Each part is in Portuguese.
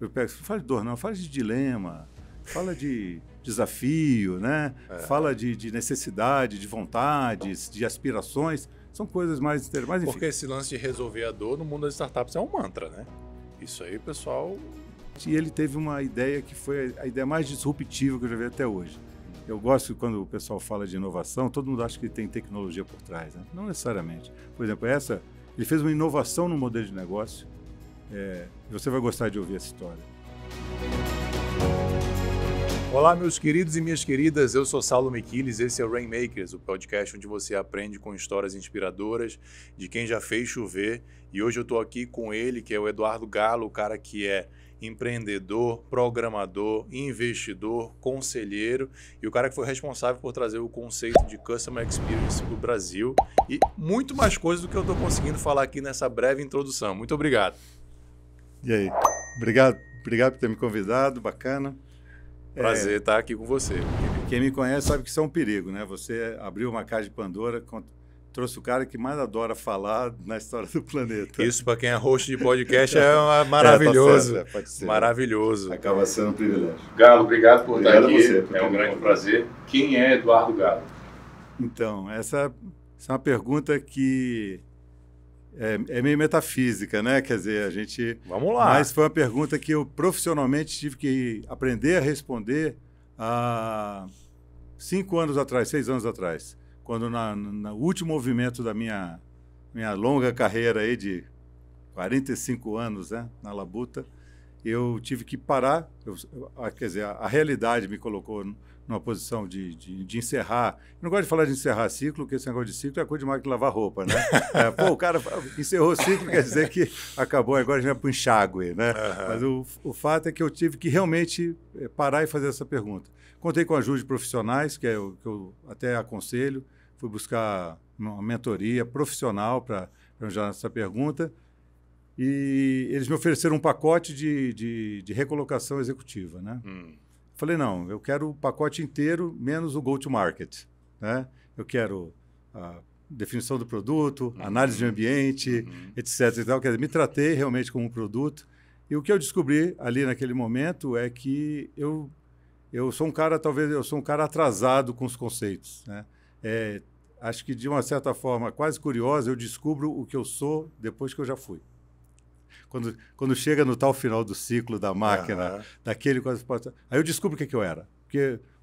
eu pego, fala de dor não, fala de dilema, fala de desafio, né? Fala de necessidade, de vontades, de aspirações. São coisas mais interessantes. Porque esse lance de resolver a dor no mundo das startups é um mantra, né? Isso aí, pessoal... E ele teve uma ideia que foi a ideia mais disruptiva que eu já vi até hoje. Eu gosto quando o pessoal fala de inovação, todo mundo acha que tem tecnologia por trás, né? Não necessariamente. Por exemplo, ele fez uma inovação no modelo de negócio. Você vai gostar de ouvir essa história. Olá, meus queridos e minhas queridas, eu sou Saulo Mequiles, esse é o Rainmakers, o podcast onde você aprende com histórias inspiradoras de quem já fez chover. E hoje eu estou aqui com ele, que é o Eduardo Galo, o cara que é empreendedor, programador, investidor, conselheiro e o cara que foi responsável por trazer o conceito de Customer Experience para o Brasil e muito mais coisas do que eu estou conseguindo falar aqui nessa breve introdução. Muito obrigado. E aí? Obrigado por ter me convidado, bacana. Prazer estar aqui com você. Quem me conhece sabe que isso é um perigo, né? Você abriu uma caixa de Pandora, trouxe o cara que mais adora falar na história do planeta. Isso, para quem é host de podcast, é maravilhoso. Tá certo, pode ser. Maravilhoso. Acaba sendo um privilégio. Galo, obrigado por estar aqui. Você, é um grande prazer. Quem é Eduardo Galo? Então, essa é uma pergunta que é meio metafísica, né? Quer dizer, a gente... Vamos lá. Mas foi uma pergunta que eu profissionalmente tive que aprender a responder há 6 anos atrás, quando no último movimento da minha longa carreira aí de 45 anos, né, na Labuta, eu tive que parar, quer dizer, a realidade me colocou numa posição de encerrar. Eu não gosto de falar de encerrar ciclo, porque esse negócio de ciclo é coisa de máquina de lavar roupa, né? O cara encerrou o ciclo, quer dizer que acabou, agora a gente vai para o enxágue, né? Mas o fato é que eu tive que realmente parar e fazer essa pergunta. Contei com a ajuda de profissionais, que eu até aconselho, fui buscar uma mentoria profissional para ajudar nessa pergunta, e eles me ofereceram um pacote de recolocação executiva, né? Falei, não, eu quero o pacote inteiro, menos o go-to-market, né? Eu quero a definição do produto, análise de ambiente, etc. E tal. Quer dizer, me tratei realmente como um produto. E o que eu descobri ali naquele momento é que eu sou um cara, atrasado com os conceitos, né? Acho que, de uma certa forma quase curiosa, eu descubro o que eu sou depois que eu já fui. Quando chega no tal final do ciclo da máquina, daquele quase... Aí eu descubro o que eu era.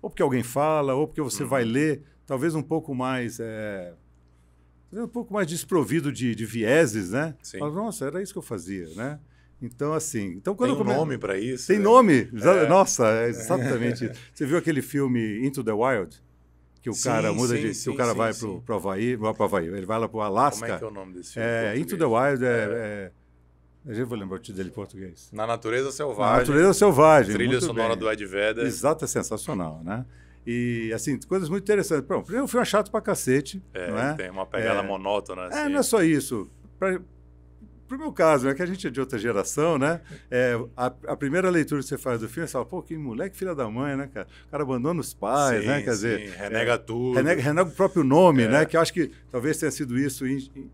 Ou porque alguém fala, ou porque você vai ler, talvez um pouco mais desprovido de vieses, né? Mas, nossa, era isso que eu fazia, né? Então, assim... Quando tem nome para isso? Tem nome? Nossa, é exatamente isso. Você viu aquele filme Into the Wild? Que o cara muda o cara vai para o Havaí, não é para o Havaí, ele vai lá para o Alasca. Como é que é o nome desse filme? Into the Wild eu já vou lembrar o título dele em português. Na Natureza Selvagem. Na Natureza Selvagem. Trilha sonora do Ed Vedder. Exato, é sensacional, né? E, assim, coisas muito interessantes. Pronto, primeiro, o filme é chato pra cacete. Não é? Tem uma pegada monótona. Assim. Não é só isso. Pro meu caso, que a gente é de outra geração, né? A primeira leitura que você faz do filme, você fala, pô, que moleque filha da mãe, né, cara? O cara abandona os pais, né? Quer dizer... renega tudo. Renega o próprio nome, né? Que eu acho que talvez tenha sido isso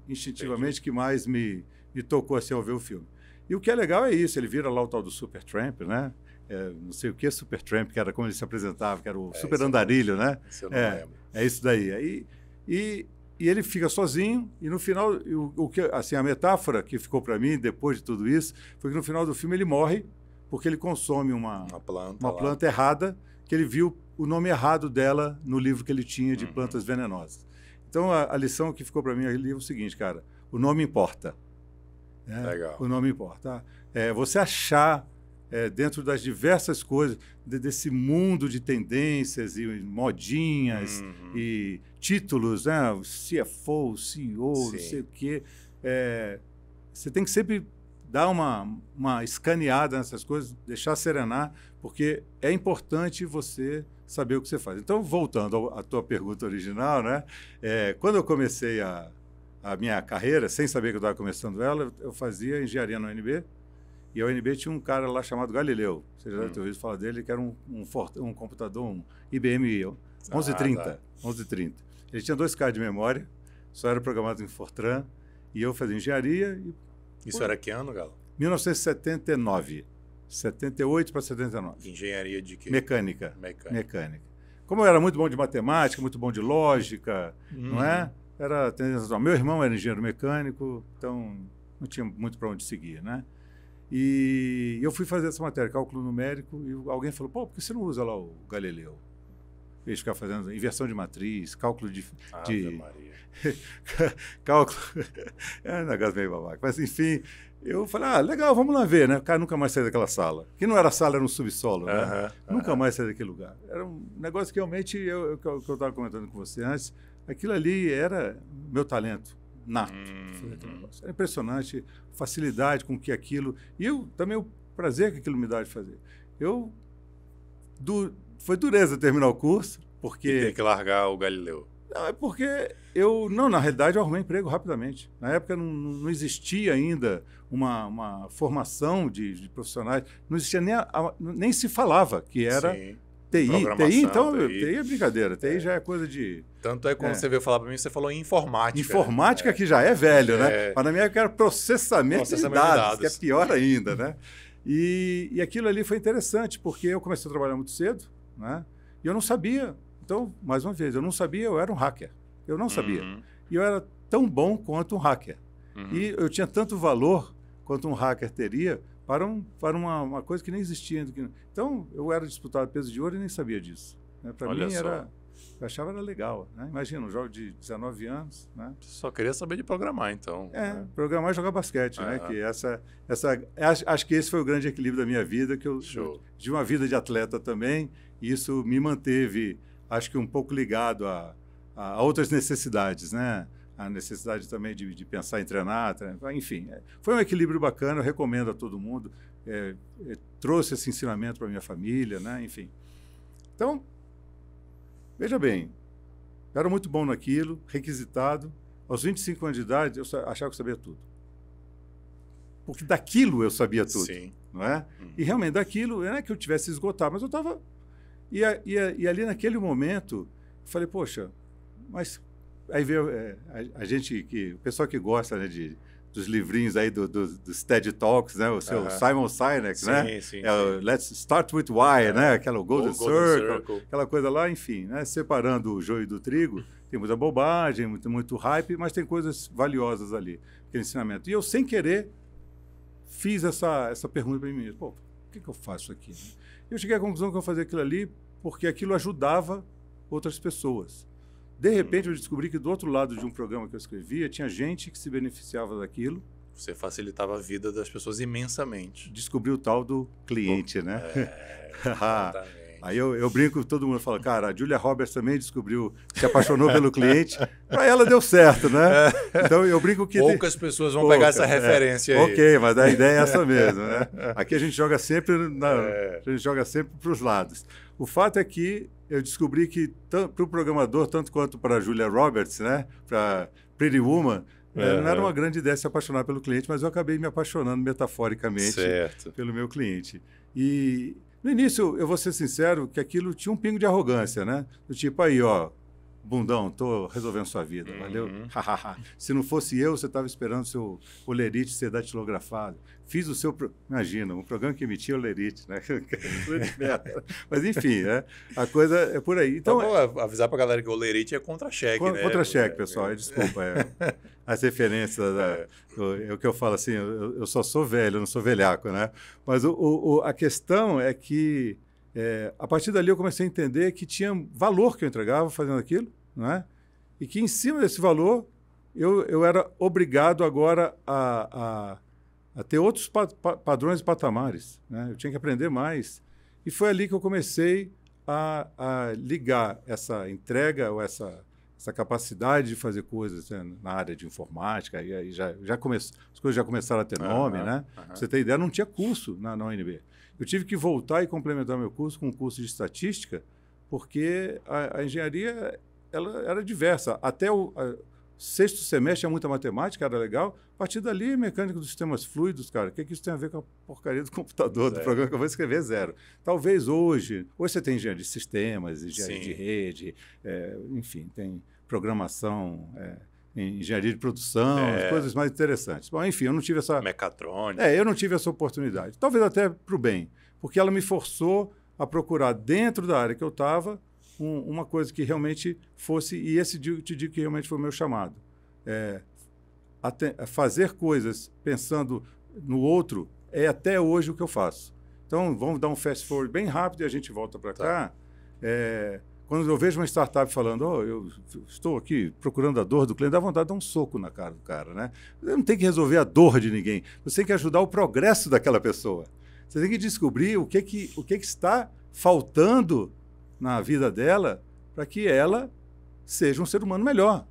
instintivamente que mais me tocou assim ao ver o filme. E o que é legal é isso, ele vira lá o tal do Supertramp, né? Não sei o que é Supertramp, que era como ele se apresentava, que era o super andarilho, né? Eu não lembro. É isso daí. E ele fica sozinho, e no final, a metáfora que ficou para mim, depois de tudo isso, foi que no final do filme ele morre porque ele consome uma planta errada, que ele viu o nome errado dela no livro que ele tinha de plantas venenosas. Então, a lição que ficou para mim ali é o seguinte, cara, o nome importa. Legal. O nome importa. Você achar dentro das diversas coisas, desse mundo de tendências e modinhas e títulos, né? CFO, CEO, não sei o quê. Você tem que sempre dar uma escaneada nessas coisas, deixar serenar, porque é importante você saber o que você faz. Então, voltando à tua pergunta original, né? Quando eu comecei a minha carreira, sem saber que eu estava começando ela, eu fazia engenharia na UNB, e a UNB tinha um cara lá chamado Galileu, você já deve ter ouvido falar dele, que era um computador, um IBM 1130. Ele tinha 2 cards de memória, só era programado em Fortran, e eu fazia engenharia. Isso era que ano, Galo? 1979. 78 para 79. Engenharia de quê? Mecânica. Como eu era muito bom de matemática, muito bom de lógica, não é? Meu irmão era engenheiro mecânico, então não tinha muito para onde seguir, né? E eu fui fazer essa matéria, cálculo numérico, e alguém falou, pô, por que você não usa lá o Galileu? Eles ficavam fazendo inversão de matriz, cálculo de Maria. cálculo... É um negócio meio babaca. Mas, enfim, eu falei, legal, vamos lá ver, né? O cara nunca mais saiu daquela sala. Que não era sala, era um subsolo, né? Nunca mais saiu daquele lugar. Era um negócio que realmente, que eu estava comentando com você antes, aquilo ali era meu talento nato. Era impressionante, facilidade com que aquilo... E também o prazer que aquilo me dá de fazer. Foi dureza terminar o curso, porque... E ter que largar o Galileu. Não, é porque na realidade eu arrumei emprego rapidamente. Na época não existia ainda uma formação de profissionais, não existia nem se falava que era TI. TI, então, TI é brincadeira, TI já é coisa de... Tanto é que quando você veio falar para mim, você falou em informática. Informática, né? Que já é velho, né? Mas na minha época era processamento de dados, que é pior ainda, né? E aquilo ali foi interessante, porque eu comecei a trabalhar muito cedo, né? E eu não sabia. Então, mais uma vez, eu não sabia, eu era um hacker. Eu não sabia. E eu era tão bom quanto um hacker. E eu tinha tanto valor quanto um hacker teria para uma coisa que nem existia ainda. Então, eu era disputado peso de ouro e nem sabia disso. Né? Para mim, eu achava era legal. Né? Imagina, um jovem de 19 anos. Né? Só queria saber de programar, então. Programar e jogar basquete. Né? Que acho que esse foi o grande equilíbrio da minha vida, que eu de uma vida de atleta também. E isso me manteve, acho que um pouco ligado a outras necessidades, né? A necessidade também de pensar em treinar, enfim. Foi um equilíbrio bacana, eu recomendo a todo mundo. Trouxe esse ensinamento para minha família, né? Enfim. Então, veja bem, eu era muito bom naquilo, requisitado. Aos 25 anos de idade, eu achava que eu sabia tudo. Porque daquilo eu sabia tudo, não é? E realmente, daquilo, não é que eu tivesse esgotado, mas eu estava... E ali naquele momento, eu falei, poxa, mas aí veio o pessoal que gosta, né, dos livrinhos aí dos TED Talks, né, o seu Simon Sinek, né? O Let's Start with Why, né? Aquela Golden Circle, aquela coisa lá, enfim, né? Separando o joio do trigo, tem muita bobagem, muito hype, mas tem coisas valiosas ali, aquele ensinamento. E eu, sem querer, fiz essa pergunta para mim mesmo, pô, por que eu faço aqui? Né? Eu cheguei à conclusão que eu fazia aquilo ali porque aquilo ajudava outras pessoas. De repente, eu descobri que do outro lado de um programa que eu escrevia, tinha gente que se beneficiava daquilo. Você facilitava a vida das pessoas imensamente. Descobri o tal do cliente, né? Exatamente. Aí eu brinco, todo mundo fala, cara, a Julia Roberts também descobriu, se apaixonou pelo cliente, para ela deu certo, né? Então eu brinco que... Poucas pessoas vão pegar essa referência aí. Ok, mas a ideia é essa mesmo, né? Aqui a gente joga sempre para os lados. O fato é que eu descobri que para o programador, tanto quanto para a Julia Roberts, né? Para Pretty Woman, não era uma grande ideia se apaixonar pelo cliente, mas eu acabei me apaixonando metaforicamente pelo meu cliente. E no início, eu vou ser sincero, que aquilo tinha um pingo de arrogância, né? Do tipo, aí, ó, bundão, tô resolvendo sua vida, valeu? Se não fosse eu, você estava esperando o seu olerite ser datilografado. Fiz o seu... Imagina, um programa que emitia olerite, né? Mas, enfim, né? A coisa é por aí. Então, avisar pra galera que o olerite é contra-cheque, né? Contra-cheque, pessoal. Desculpa. As referências... É o que eu falo assim, eu só sou velho, eu não sou velhaco, né? Mas a questão é que, a partir dali, eu comecei a entender que tinha valor que eu entregava fazendo aquilo, né? E que, em cima desse valor, eu era obrigado agora a ter outros padrões e patamares, né? Eu tinha que aprender mais. E foi ali que eu comecei a ligar essa entrega ou essa capacidade de fazer coisas, né, na área de informática. E aí as coisas já começaram a ter nome, né? Pra você ter ideia, não tinha curso na UNB. Eu tive que voltar e complementar meu curso com um curso de estatística, porque a engenharia ela era diversa. Até o sexto semestre tinha muita matemática, era legal. A partir dali, mecânica dos sistemas fluidos, cara, o que isso tem a ver com a porcaria do computador, do programa que eu vou escrever? Zero. Talvez hoje você tem engenharia de sistemas, engenharia de rede, enfim, tem programação, em engenharia de produção, coisas mais interessantes. Bom, enfim, eu não tive essa... Mecatrônica. Eu não tive essa oportunidade. Talvez até para o bem, porque ela me forçou a procurar dentro da área que eu estava uma coisa que realmente fosse, e esse eu te digo que realmente foi o meu chamado. Fazer coisas pensando no outro é até hoje o que eu faço. Então, vamos dar um fast forward bem rápido e a gente volta para cá. Quando eu vejo uma startup falando, eu estou aqui procurando a dor do cliente, dá vontade de dar um soco na cara do cara, né? Você não tem que resolver a dor de ninguém, você tem que ajudar o progresso daquela pessoa. Você tem que descobrir o que está faltando na vida dela para que ela seja um ser humano melhor.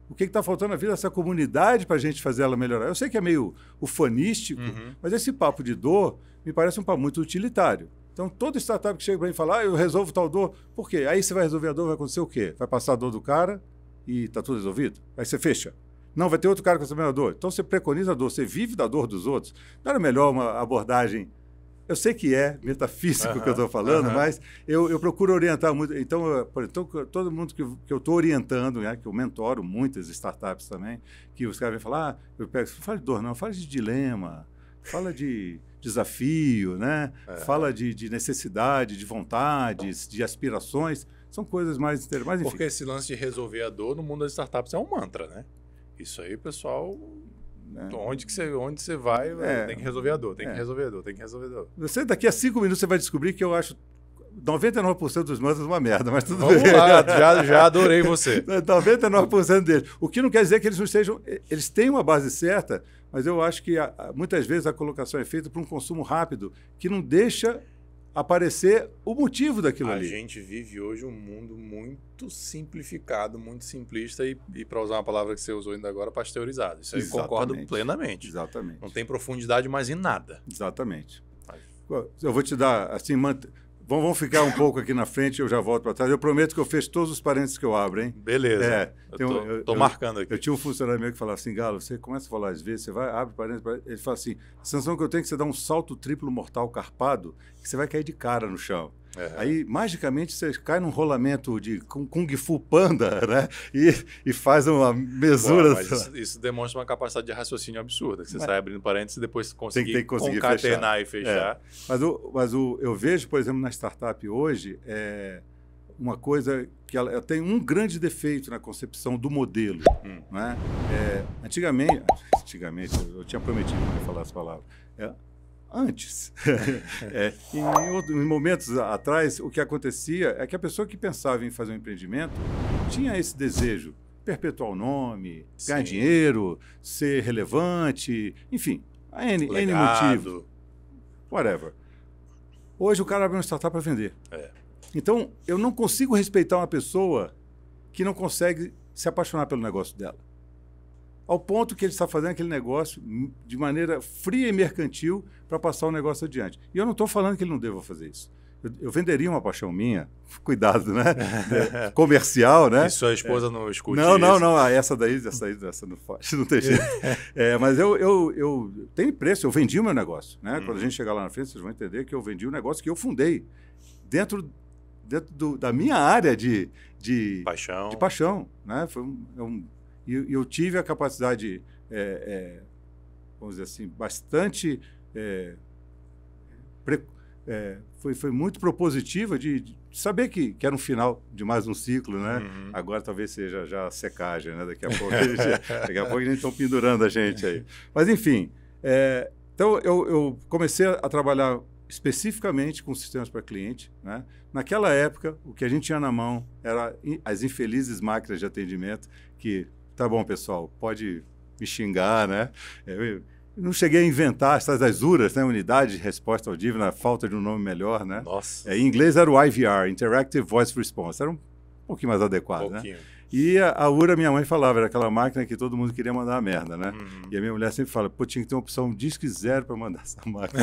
O que está faltando na vida dessa comunidade para a gente fazer ela melhorar? Eu sei que é meio ufanístico, mas esse papo de dor me parece um papo muito utilitário. Então, toda startup que chega para mim e fala, eu resolvo tal dor, por quê? Aí você vai resolver a dor, vai acontecer o quê? Vai passar a dor do cara e está tudo resolvido? Aí você fecha. Não, vai ter outro cara com essa mesma dor. Então, você preconiza a dor, você vive da dor dos outros. Não era melhor uma abordagem... Eu sei que é metafísico que eu estou falando, mas eu procuro orientar muito. Então, todo mundo que eu estou orientando, né, que eu mentoro muitas startups também, que os caras vêm falar, eu pego, fala de dor não, fala de dilema, fala de desafio, né? Fala de necessidade, de vontades, de aspirações. São coisas mais interessantes. Porque esse lance de resolver a dor no mundo das startups é um mantra, né? Isso aí, pessoal... Onde você vai, tem que resolver a dor, tem que resolver a dor, tem que resolver a dor. Você, daqui a 5 minutos, você vai descobrir que eu acho 99% dos mantras uma merda, mas tudo Vamos bem. Lá, já adorei você. 99% deles. O que não quer dizer que eles não estejam... Eles têm uma base certa, mas eu acho que muitas vezes a colocação é feita para um consumo rápido, que não deixa aparecer o motivo daquilo ali. A gente vive hoje um mundo muito simplificado, muito simplista e para usar uma palavra que você usou ainda agora, pasteurizado. Isso aí eu concordo plenamente. Exatamente. Não tem profundidade mais em nada. Exatamente. Eu vou te dar, assim, vamos ficar um pouco aqui na frente, eu já volto para trás. Eu prometo que eu fecho todos os parênteses que eu abro, hein? Beleza. Eu tô marcando aqui. Eu tinha um funcionário meu que falava assim, Galo, você começa a falar às vezes, você vai, abre parênteses, ele fala assim, a sensação que eu tenho é que você dá um salto triplo mortal carpado, que você vai cair de cara no chão. Aí, magicamente, você cai num rolamento de Kung Fu Panda, né? E faz uma mesura. Mas isso demonstra uma capacidade de raciocínio absurda, que você sai abrindo parênteses e depois conseguir concatenar e fechar. Mas eu vejo, por exemplo, na startup hoje, uma coisa que ela tem um grande defeito na concepção do modelo. Né? Antigamente, eu tinha prometido que não ia falar essa palavra. Antes, em momentos atrás, o que acontecia é que a pessoa que pensava em fazer um empreendimento tinha esse desejo, perpetuar o nome, ganhar dinheiro, ser relevante, enfim, N motivo, whatever. Hoje o cara abre uma startup para vender. Então, eu não consigo respeitar uma pessoa que não consegue se apaixonar pelo negócio dela. Ao ponto que ele está fazendo aquele negócio de maneira fria e mercantil para passar o negócio adiante. E eu não estou falando que ele não deva fazer isso. Eu venderia uma paixão minha, cuidado, né? Comercial, né? E sua esposa não escute não, isso? Não, essa não faz, não tem jeito. Mas eu tenho preço, eu vendi o meu negócio, né? Quando a gente chegar lá na frente, vocês vão entender que eu vendi um negócio que eu fundei dentro da minha área de paixão, né? Foi E eu tive a capacidade, vamos dizer assim, bastante... foi muito propositiva de saber que era um final de mais um ciclo, né? Agora talvez seja já a secagem, né? Daqui a pouco a gente estão pendurando a gente aí. Mas, enfim, então eu comecei a trabalhar especificamente com sistemas para cliente, né? Naquela época, o que a gente tinha na mão era as infelizes máquinas de atendimento que... Tá bom, pessoal, pode me xingar, né? Eu não cheguei a inventar essas URAs, né? Unidade de Resposta Audível, na falta de um nome melhor, né? Nossa. Em inglês era o IVR, Interactive Voice Response, era um pouquinho mais adequado, né? E a URA, minha mãe falava, era aquela máquina que todo mundo queria mandar a merda, né? E a minha mulher sempre fala, tinha que ter uma opção disque zero para mandar essa máquina.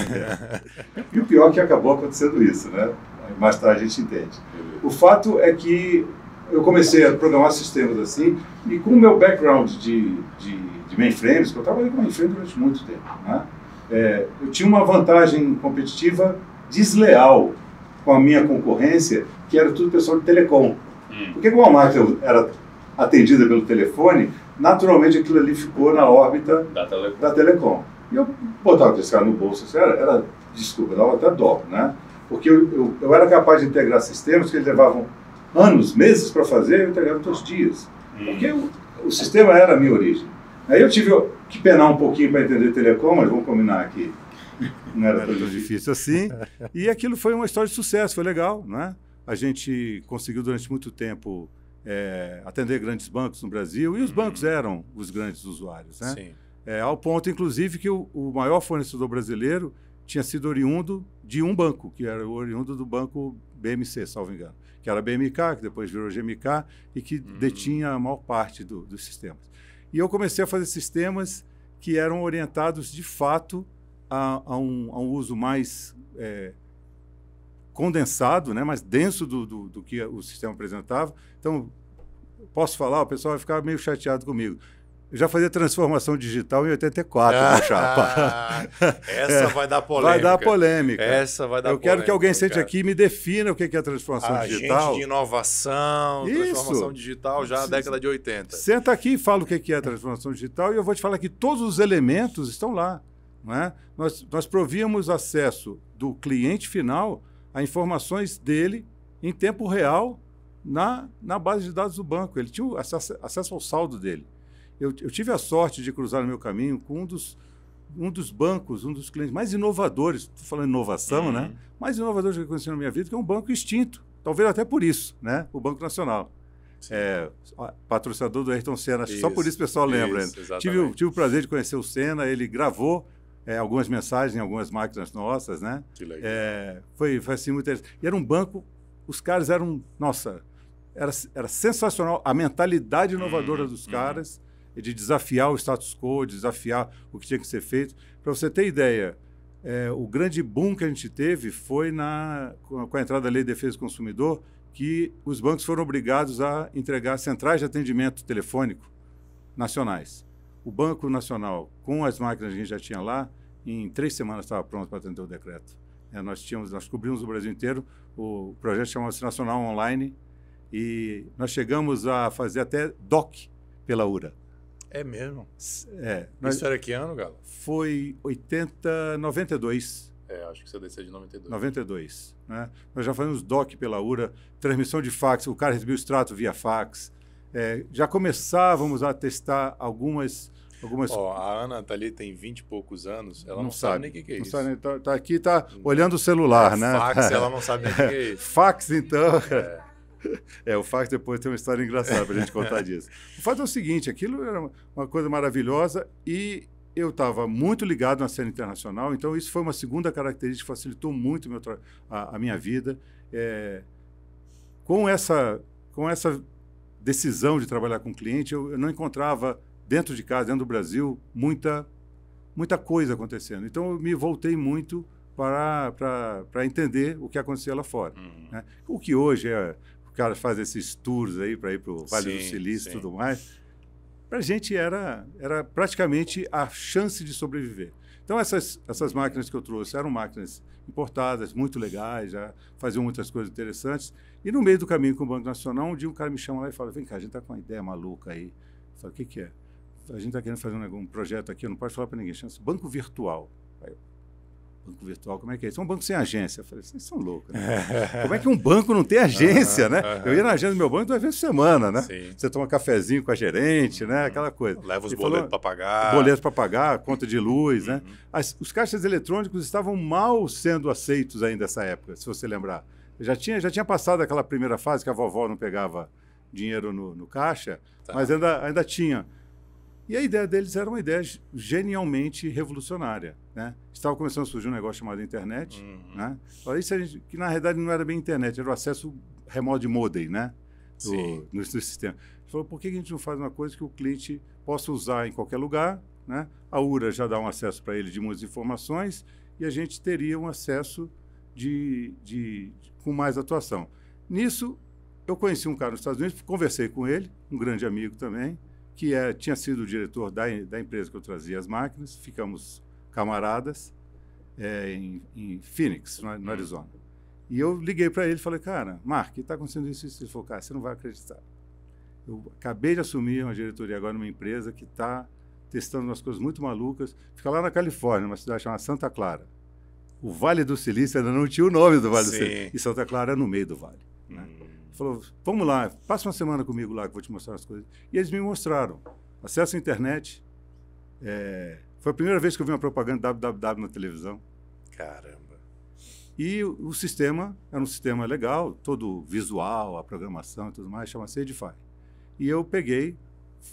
E o pior é que acabou acontecendo isso, né? Mais tarde a gente entende. O fato é que eu comecei a programar sistemas assim, e com o meu background de mainframes, que eu trabalhei com mainframe durante muito tempo, né? Eu tinha uma vantagem competitiva desleal com a minha concorrência, que era tudo pessoal de telecom. Porque como a máquina era atendida pelo telefone, naturalmente aquilo ali ficou na órbita da Telecom. E eu botava esse cara no bolso, assim, desculpa, dava até dó, né? Porque eu era capaz de integrar sistemas que eles levavam anos, meses para fazer, eu integrava todos os dias. Porque o sistema era a minha origem. Aí eu tive que penar um pouquinho para entender Telecom, mas vamos combinar aqui. Não era tão difícil assim. E aquilo foi uma história de sucesso, foi legal, né? A gente conseguiu durante muito tempo atender grandes bancos no Brasil, e os bancos eram os grandes usuários, né? Sim. Ao ponto, inclusive, que o maior fornecedor brasileiro tinha sido oriundo de um banco, que era o oriundo do banco BMC, salvo engano, que era a BMK, que depois virou GMK, e que detinha a maior parte dos sistemas. E eu comecei a fazer sistemas que eram orientados, de fato, a um uso mais condensado, né, mais denso do que o sistema apresentava. Então, posso falar, o pessoal vai ficar meio chateado comigo. Eu já fazia transformação digital em 84, meu chapa. Essa vai dar polêmica. Vai dar polêmica. Essa vai dar polêmica. Eu quero que alguém sente aqui e me defina o que é a transformação digital. Agente de inovação, transformação digital já na década de 80. Senta aqui e fala o que é a transformação digital e eu vou te falar que todos os elementos estão lá. Não é? Nós províamos acesso do cliente final a informações dele em tempo real na base de dados do banco. Ele tinha acesso ao saldo dele. Eu tive a sorte de cruzar no meu caminho com um dos bancos, um dos clientes mais inovadores, estou falando inovação, né? Mais inovadores que eu conheci na minha vida, que é um banco extinto, talvez até por isso, né? O Banco Nacional. Patrocinador do Ayrton Senna, acho que só por isso o pessoal lembra. Tive o prazer de conhecer o Senna, ele gravou algumas mensagens em algumas máquinas nossas, né? Que legal. Foi assim muito interessante. E era um banco, os caras eram, nossa, era sensacional a mentalidade inovadora dos caras, de desafiar o status quo, desafiar o que tinha que ser feito. Para você ter ideia, o grande boom que a gente teve foi com a entrada da Lei de Defesa do Consumidor, que os bancos foram obrigados a entregar centrais de atendimento telefônico nacionais. O Banco Nacional, com as máquinas que a gente já tinha lá, em 3 semanas estava pronto para atender o decreto. Nós cobrimos o Brasil inteiro, o projeto chamava-se Nacional Online, e nós chegamos a fazer até DOC pela URA. É mesmo? Isso era que ano, Galo? Foi 92. Acho que você desceu de 92. 92. Né? Nós já fazíamos DOC pela URA, transmissão de fax, o cara recebia o extrato via fax. Já começávamos a testar algumas... A Ana tá ali, tem 20 e poucos anos, ela não sabe nem o que é isso. Sabe, tá aqui, olhando o celular, né? Fax, ela não sabe nem o que é isso. Fax, então... o fax depois tem uma história engraçada para a gente contar disso. O fato é o seguinte, aquilo era uma coisa maravilhosa e eu estava muito ligado na cena internacional, então isso foi uma segunda característica que facilitou muito a minha vida. Com essa decisão de trabalhar com cliente, eu não encontrava dentro de casa, dentro do Brasil, muita coisa acontecendo. Então eu me voltei muito para entender o que acontecia lá fora. Né? O que hoje o cara faz esses tours aí para ir para o Vale do Silício e tudo mais. Para a gente era praticamente a chance de sobreviver. Então, essas máquinas que eu trouxe eram máquinas importadas, muito legais, já faziam muitas coisas interessantes. E no meio do caminho com o Banco Nacional, um dia um cara me chama lá e fala, vem cá, a gente está com uma ideia maluca aí. Eu falo, o que é? A gente está querendo fazer um projeto aqui, eu não posso falar para ninguém, chama-se Banco Virtual. Aí, banco virtual, como é que é isso? É um banco sem agência. Eu falei, vocês são loucos, né? Como é que um banco não tem agência, né? Eu ia na agência do meu banco 2 vezes por semana, né? Sim. Você toma cafezinho com a gerente, né? Aquela coisa. Leva os boletos para pagar. Boletos para pagar, conta de luz, né? Os caixas eletrônicos estavam mal sendo aceitos ainda nessa época, se você lembrar. Já tinha passado aquela primeira fase que a vovó não pegava dinheiro no caixa, mas ainda tinha. E a ideia deles era uma ideia genialmente revolucionária, né? Estava começando a surgir um negócio chamado internet, né? Isso que na realidade não era bem internet, era o acesso remoto de modem, né? No sistema. Ele falou, por que a gente não faz uma coisa que o cliente possa usar em qualquer lugar, né? A URA já dá um acesso para ele de muitas informações e a gente teria um acesso com mais atuação. Nisso, eu conheci um cara nos Estados Unidos, conversei com ele, um grande amigo também, que tinha sido o diretor da empresa que eu trazia as máquinas, ficamos camaradas em Phoenix, no Arizona. E eu liguei para ele e falei, cara, Mark, está acontecendo isso? Ele falou, cara, você não vai acreditar. Eu acabei de assumir uma diretoria agora numa empresa que está testando umas coisas muito malucas. Fica lá na Califórnia, uma cidade chamada Santa Clara. O Vale do Silício ainda não tinha o nome do Vale do Silício. E Santa Clara é no meio do vale. Né? Falou, vamos lá, passa uma semana comigo lá que eu vou te mostrar as coisas. E eles me mostraram. Acesso à internet. Foi a primeira vez que eu vi uma propaganda www na televisão. Caramba. E o sistema era um sistema legal, todo visual, a programação e tudo mais, chama-se Edify. E eu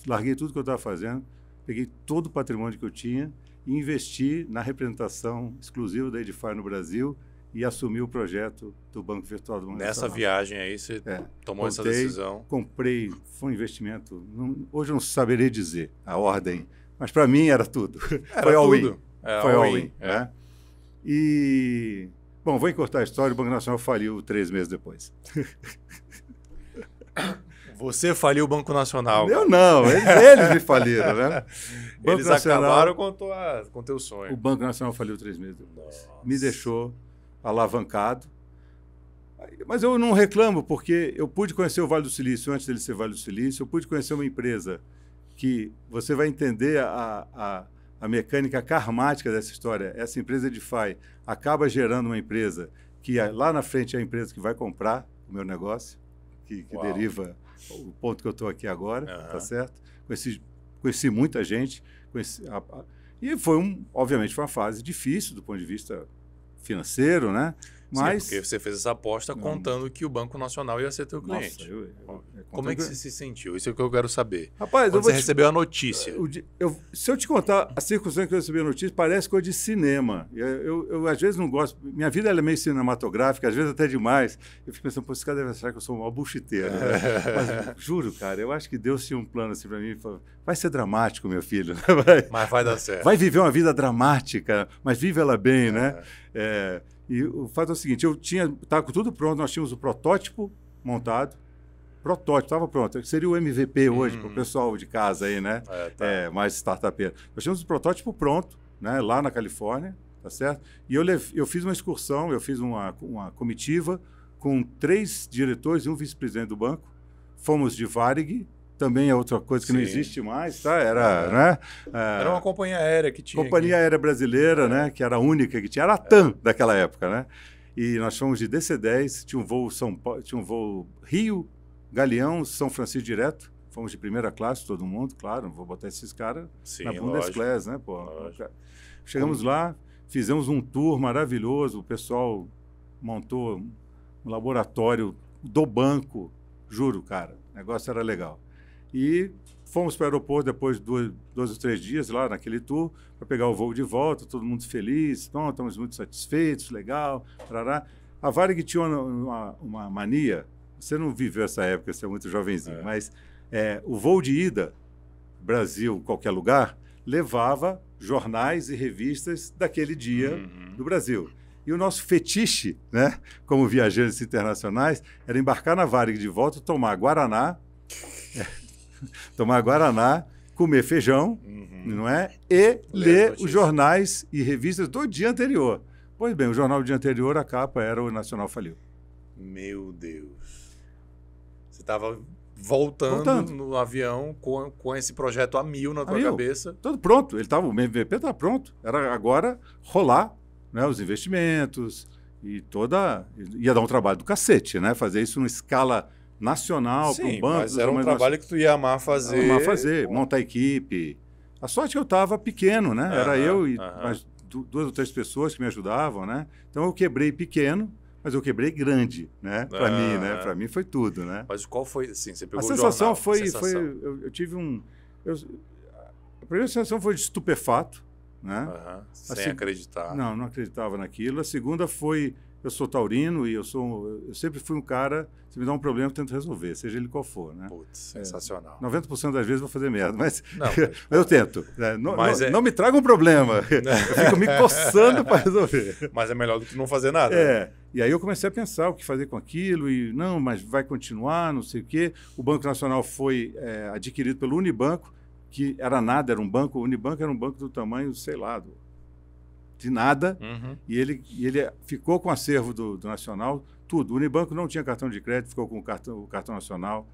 larguei tudo que eu estava fazendo, peguei todo o patrimônio que eu tinha e investi na representação exclusiva da Edify no Brasil e assumi o projeto do Banco Virtual do Banco Nacional. Nessa viagem aí você tomou essa decisão? Comprei, foi um investimento, hoje eu não saberia dizer a ordem, mas para mim era tudo. Foi all-in. Foi all-in. Né? E, bom, vou encurtar a história, o Banco Nacional faliu 3 meses depois. Você faliu o Banco Nacional. Eu não, eles me faliram, né? Eles acabaram com o teu sonho. O Banco Nacional faliu 3 meses depois. Me deixou alavancado. Mas eu não reclamo, porque eu pude conhecer o Vale do Silício antes dele ser Vale do Silício, eu pude conhecer uma empresa que você vai entender a mecânica karmática dessa história. Essa empresa Edify acaba gerando uma empresa que lá na frente é a empresa que vai comprar o meu negócio, que deriva o ponto que eu estou aqui agora, tá certo? Conheci muita gente, e obviamente foi uma fase difícil do ponto de vista financeiro, né? Mas, sim, porque você fez essa aposta contando que o Banco Nacional ia ser teu cliente. Como é que você se sentiu? Isso é o que eu quero saber. Rapaz, quando você recebeu a notícia. Se eu te contar a circunstância que eu recebi a notícia, parece coisa de cinema. Eu às vezes não gosto. Minha vida ela é meio cinematográfica, às vezes até demais. Eu fico pensando, pô, esse cara deve achar que eu sou um mau buchiteiro. Né? Mas juro, cara, eu acho que Deus tinha um plano assim para mim. Vai ser dramático, meu filho. Mas vai dar certo. Vai viver uma vida dramática, mas vive ela bem, né? E o fato é o seguinte, estava com tudo pronto, nós tínhamos o protótipo montado, estava pronto, seria o MVP hoje para o pessoal de casa aí, né? Mais startupeiro. Nós tínhamos o protótipo pronto, né? Lá na Califórnia, tá certo? E eu fiz uma excursão, eu fiz uma comitiva com 3 diretores e um vice-presidente do banco, fomos de Varig, também é outra coisa que não existe mais, tá? Era uma companhia aérea que tinha. Companhia aérea brasileira, né? Que era a única que tinha, era a TAM daquela época, né? E nós fomos de DC-10, tinha um voo Rio, Galeão, São Francisco direto. Fomos de primeira classe, todo mundo, claro, não vou botar esses caras na Bundesclass, né? Pô, chegamos lá, fizemos um tour maravilhoso, o pessoal montou um laboratório do banco, juro, cara, o negócio era legal. E fomos para o aeroporto depois de 2 ou 3 dias lá naquele tour, para pegar o voo de volta, todo mundo feliz, então, estamos muito satisfeitos, legal, tarará. A Varig tinha uma mania, você não viveu essa época, você é muito jovenzinho, mas o voo de ida, Brasil, qualquer lugar, levava jornais e revistas daquele dia do Brasil. E o nosso fetiche, né, como viajantes internacionais, era embarcar na Varig de volta, tomar Guaraná, comer feijão, não é? E ler os jornais e revistas do dia anterior. Pois bem, o jornal do dia anterior, a capa era o Nacional faliu. Meu Deus. Você estava voltando no avião com esse projeto a 1000 na tua cabeça. Tudo pronto. O MVP estava pronto. Era agora rolar, né, os investimentos e ia dar um trabalho do cacete, né? Fazer isso numa escala nacional para um banco. Mas era um trabalho que tu ia amar fazer. Montar equipe. A sorte que eu estava pequeno, né? Era eu e mais 2 ou 3 pessoas que me ajudavam, né? Então eu quebrei pequeno, mas eu quebrei grande, né? Para mim, né? Para mim foi tudo, né? Mas qual foi, assim, você pegou a sensação foi eu tive a primeira sensação foi de estupefato, né? Sem acreditar. Não acreditava naquilo. A segunda foi, eu sou taurino e eu sempre fui um cara, se me dá um problema, eu tento resolver, seja ele qual for, né? Putz, sensacional. 90% das vezes eu vou fazer merda, mas eu tento. Né? Não me traga um problema. Eu fico me coçando para resolver. Mas é melhor do que não fazer nada. Né? E aí eu comecei a pensar o que fazer com aquilo e mas vai continuar, não sei o quê. O Banco Nacional foi adquirido pelo Unibanco, que era um banco. O Unibanco era um banco do tamanho, sei lá, de nada, e ele ficou com o acervo do Nacional, tudo. O Unibanco não tinha cartão de crédito, ficou com o cartão nacional,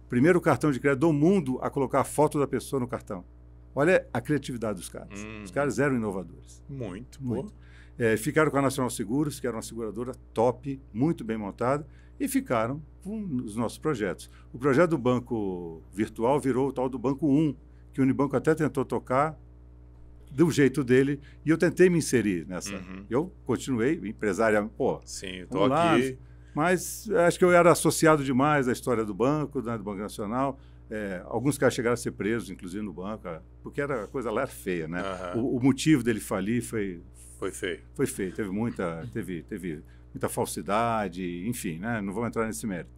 primeiro cartão de crédito do mundo a colocar a foto da pessoa no cartão. Olha a criatividade dos caras. Os caras eram inovadores. Muito. Ficaram com a Nacional Seguros, que era uma seguradora top, muito bem montada, e ficaram com os nossos projetos. O projeto do Banco Virtual virou o tal do Banco 1, que o Unibanco até tentou tocar do jeito dele, e eu tentei me inserir nessa. Eu continuei, empresário, sim, estou aqui. Mas acho que eu era associado demais à história do banco, né, do Banco Nacional. Alguns caras chegaram a ser presos, inclusive no banco, porque a coisa lá era feia, né? O motivo dele falir foi feio. Foi feio, teve muita falsidade, enfim, né? Não vamos entrar nesse mérito.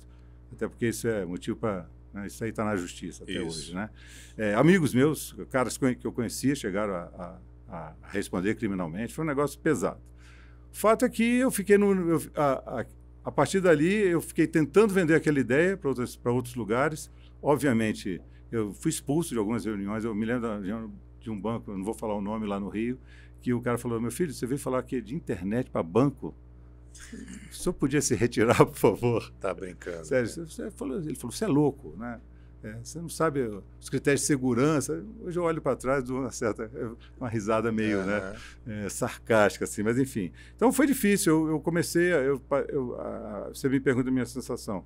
Até porque isso é motivo para... Né? Isso aí está na justiça até hoje, né? Amigos meus, caras que eu conhecia, chegaram a responder criminalmente. Foi um negócio pesado. O fato é que eu fiquei a partir dali, eu fiquei tentando vender aquela ideia para outros lugares. Obviamente, eu fui expulso de algumas reuniões. Eu me lembro de um banco, eu não vou falar o nome, lá no Rio, que o cara falou: meu filho, você veio falar aqui de internet para banco? O senhor podia se retirar, por favor? Tá brincando. Sério, ele falou, você é louco, né? Você não sabe os critérios de segurança. Hoje eu olho para trás, dou uma risada meio sarcástica, assim, mas enfim. Então foi difícil, eu comecei, você me pergunta a minha sensação.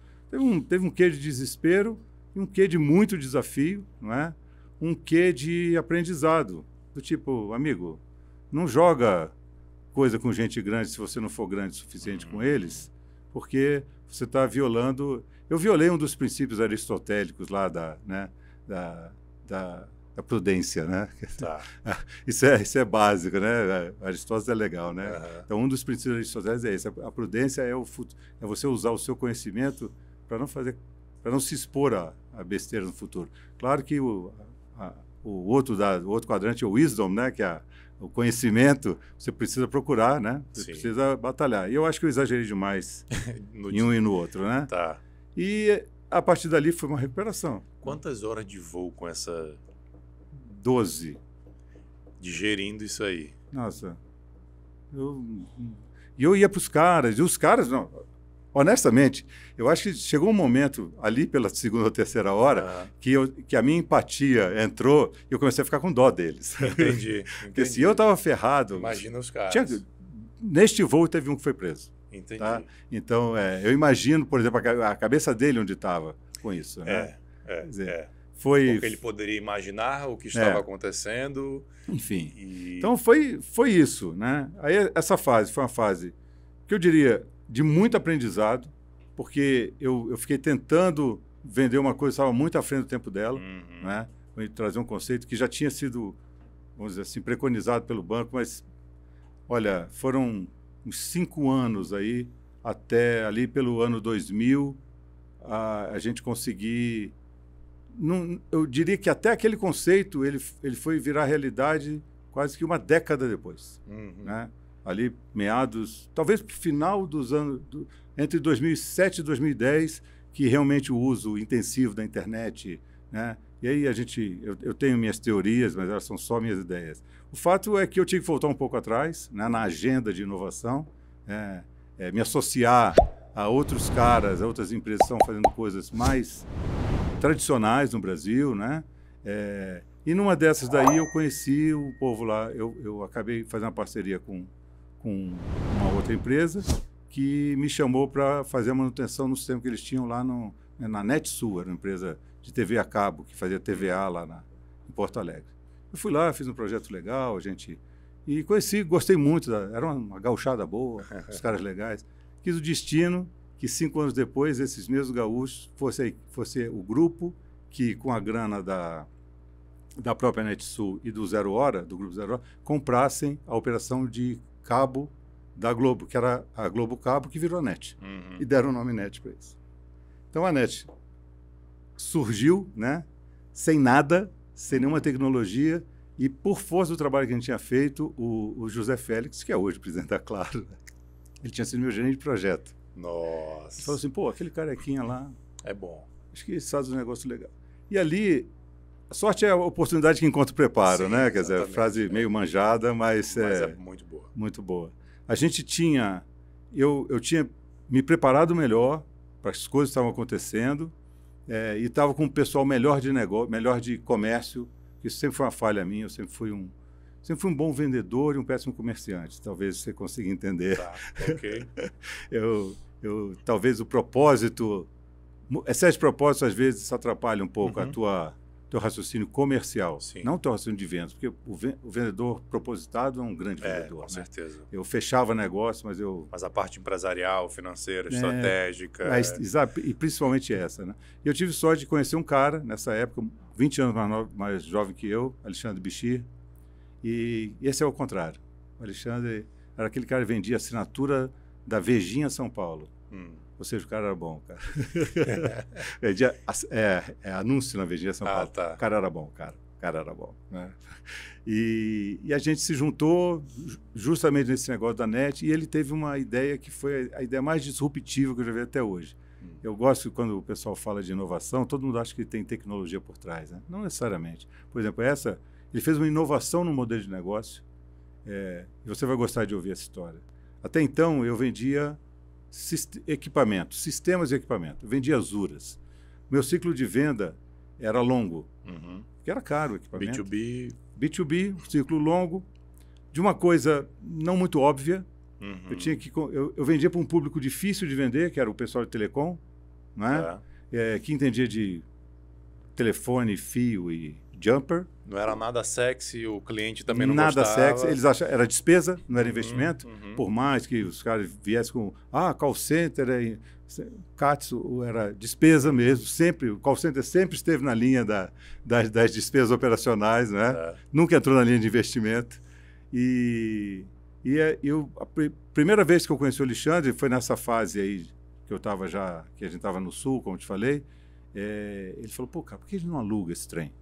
Teve um quê de desespero e um quê de muito desafio, não é? Um quê de aprendizado, do tipo, amigo, não joga coisa com gente grande se você não for grande o suficiente com eles, porque você está violando... Eu violei um dos princípios aristotélicos lá da prudência, né? Tá. Isso é básico, né? Aristóteles é legal, né? Então, um dos princípios aristotélicos é esse. A prudência é você usar o seu conhecimento para não se expor a besteira no futuro. Claro que o outro quadrante é o wisdom, né? Que é o conhecimento, você precisa procurar, né? Você precisa batalhar. E eu acho que eu exagerei demais em um e no outro, né? Tá. E a partir dali foi uma recuperação. Quantas horas de voo com essa... 12. Digerindo isso aí. Nossa. Eu ia para os caras, e os caras, não, honestamente, eu acho que chegou um momento ali pela segunda ou terceira hora que a minha empatia entrou e eu comecei a ficar com dó deles. Entendi. Porque se eu estava ferrado... Imagina os caras. Neste voo teve um que foi preso. Entendi. Tá? Então, eu imagino, por exemplo, a cabeça dele onde estava com isso. Né? Foi... Porque ele poderia imaginar o que estava acontecendo. Enfim. Então, foi isso. Né? Aí, essa fase foi uma fase que eu diria de muito aprendizado, porque eu fiquei tentando vender uma coisa que estava muito à frente do tempo dela, né? Trazer um conceito que já tinha sido, vamos dizer assim, preconizado pelo banco, mas, olha, foram uns 5 anos aí, até ali pelo ano 2000, a gente conseguir... eu diria que até aquele conceito ele foi virar realidade quase que uma década depois. Né? Ali, meados, talvez para o final dos anos, entre 2007 e 2010, que realmente o uso intensivo da internet, né? E aí eu tenho minhas teorias, mas elas são só minhas ideias. O fato é que eu tive que voltar um pouco atrás, né, na agenda de inovação, me associar a outros caras, a outras empresas que estão fazendo coisas mais tradicionais no Brasil, né? E numa dessas daí eu conheci o povo lá, eu acabei fazendo uma parceria com uma outra empresa que me chamou para fazer a manutenção no sistema que eles tinham lá na NetSul, era uma empresa de TV a cabo, que fazia TVA lá em Porto Alegre. Eu fui lá, fiz um projeto legal, e gostei muito, era uma gauchada boa, os caras legais. Quis o destino que 5 anos depois, esses mesmos gaúchos fosse o grupo que, com a grana da própria NetSul e do Zero Hora, do Grupo Zero Hora, comprassem a operação de cabo da Globo, que era a Globo Cabo, que virou a NET. E deram o nome NET para isso. Então a NET surgiu, né, sem nada, sem nenhuma tecnologia, e por força do trabalho que a gente tinha feito, o José Félix, que é hoje presidente da Claro, né, ele tinha sido meu gerente de projeto. Nossa. Ele falou assim, aquele carequinha lá... É bom. Acho que faz um negócio legal. E ali... A sorte é a oportunidade que encontra o preparo, né? Quer dizer, frase meio manjada, mas é muito boa. Muito boa. A gente eu tinha me preparado melhor para as coisas que estavam acontecendo, e estava com um pessoal melhor de negócio, melhor de comércio, que isso sempre foi uma falha minha, eu sempre fui um bom vendedor e um péssimo comerciante. Talvez você consiga entender. Tá, ok. Talvez o propósito, excesso de propósito às vezes atrapalha um pouco teu raciocínio comercial, Sim. não teu raciocínio de vendas, porque o vendedor propositado é um grande vendedor. Com certeza. Eu fechava negócio, mas a parte empresarial, financeira, estratégica... E principalmente essa, né? E eu tive sorte de conhecer um cara, nessa época, 20 anos mais jovem que eu, Alexandre Bichir, e esse é o contrário. O Alexandre era aquele cara que vendia assinatura da Vejinha São Paulo. Ou seja, o cara era bom, cara. Vendia anúncio na Vejinha São Paulo. Tá. O cara era bom, cara. O cara era bom. Né? E a gente se juntou justamente nesse negócio da NET, e ele teve uma ideia que foi a ideia mais disruptiva que eu já vi até hoje. Eu gosto quando o pessoal fala de inovação, todo mundo acha que tem tecnologia por trás, né? Não necessariamente. Por exemplo, ele fez uma inovação no modelo de negócio, e você vai gostar de ouvir essa história. Até então, eu vendia sistemas de equipamento. Eu vendia Zuras. Meu ciclo de venda era longo, porque era caro o equipamento. B2B, ciclo longo, de uma coisa não muito óbvia. Eu vendia para um público difícil de vender, que era o pessoal de telecom, né? Que entendia de telefone, fio e jumper. Não era nada sexy, o cliente também não gostava. Nada sexy, eles achavam, era despesa, não era investimento. Por mais que os caras viessem com, call center, Katsu era despesa mesmo, sempre, o call center sempre esteve na linha das despesas operacionais, né? Nunca entrou na linha de investimento. A primeira vez que eu conheci o Alexandre foi nessa fase aí que que a gente estava no Sul, como eu te falei. Ele falou, cara, por que ele não aluga esse trem?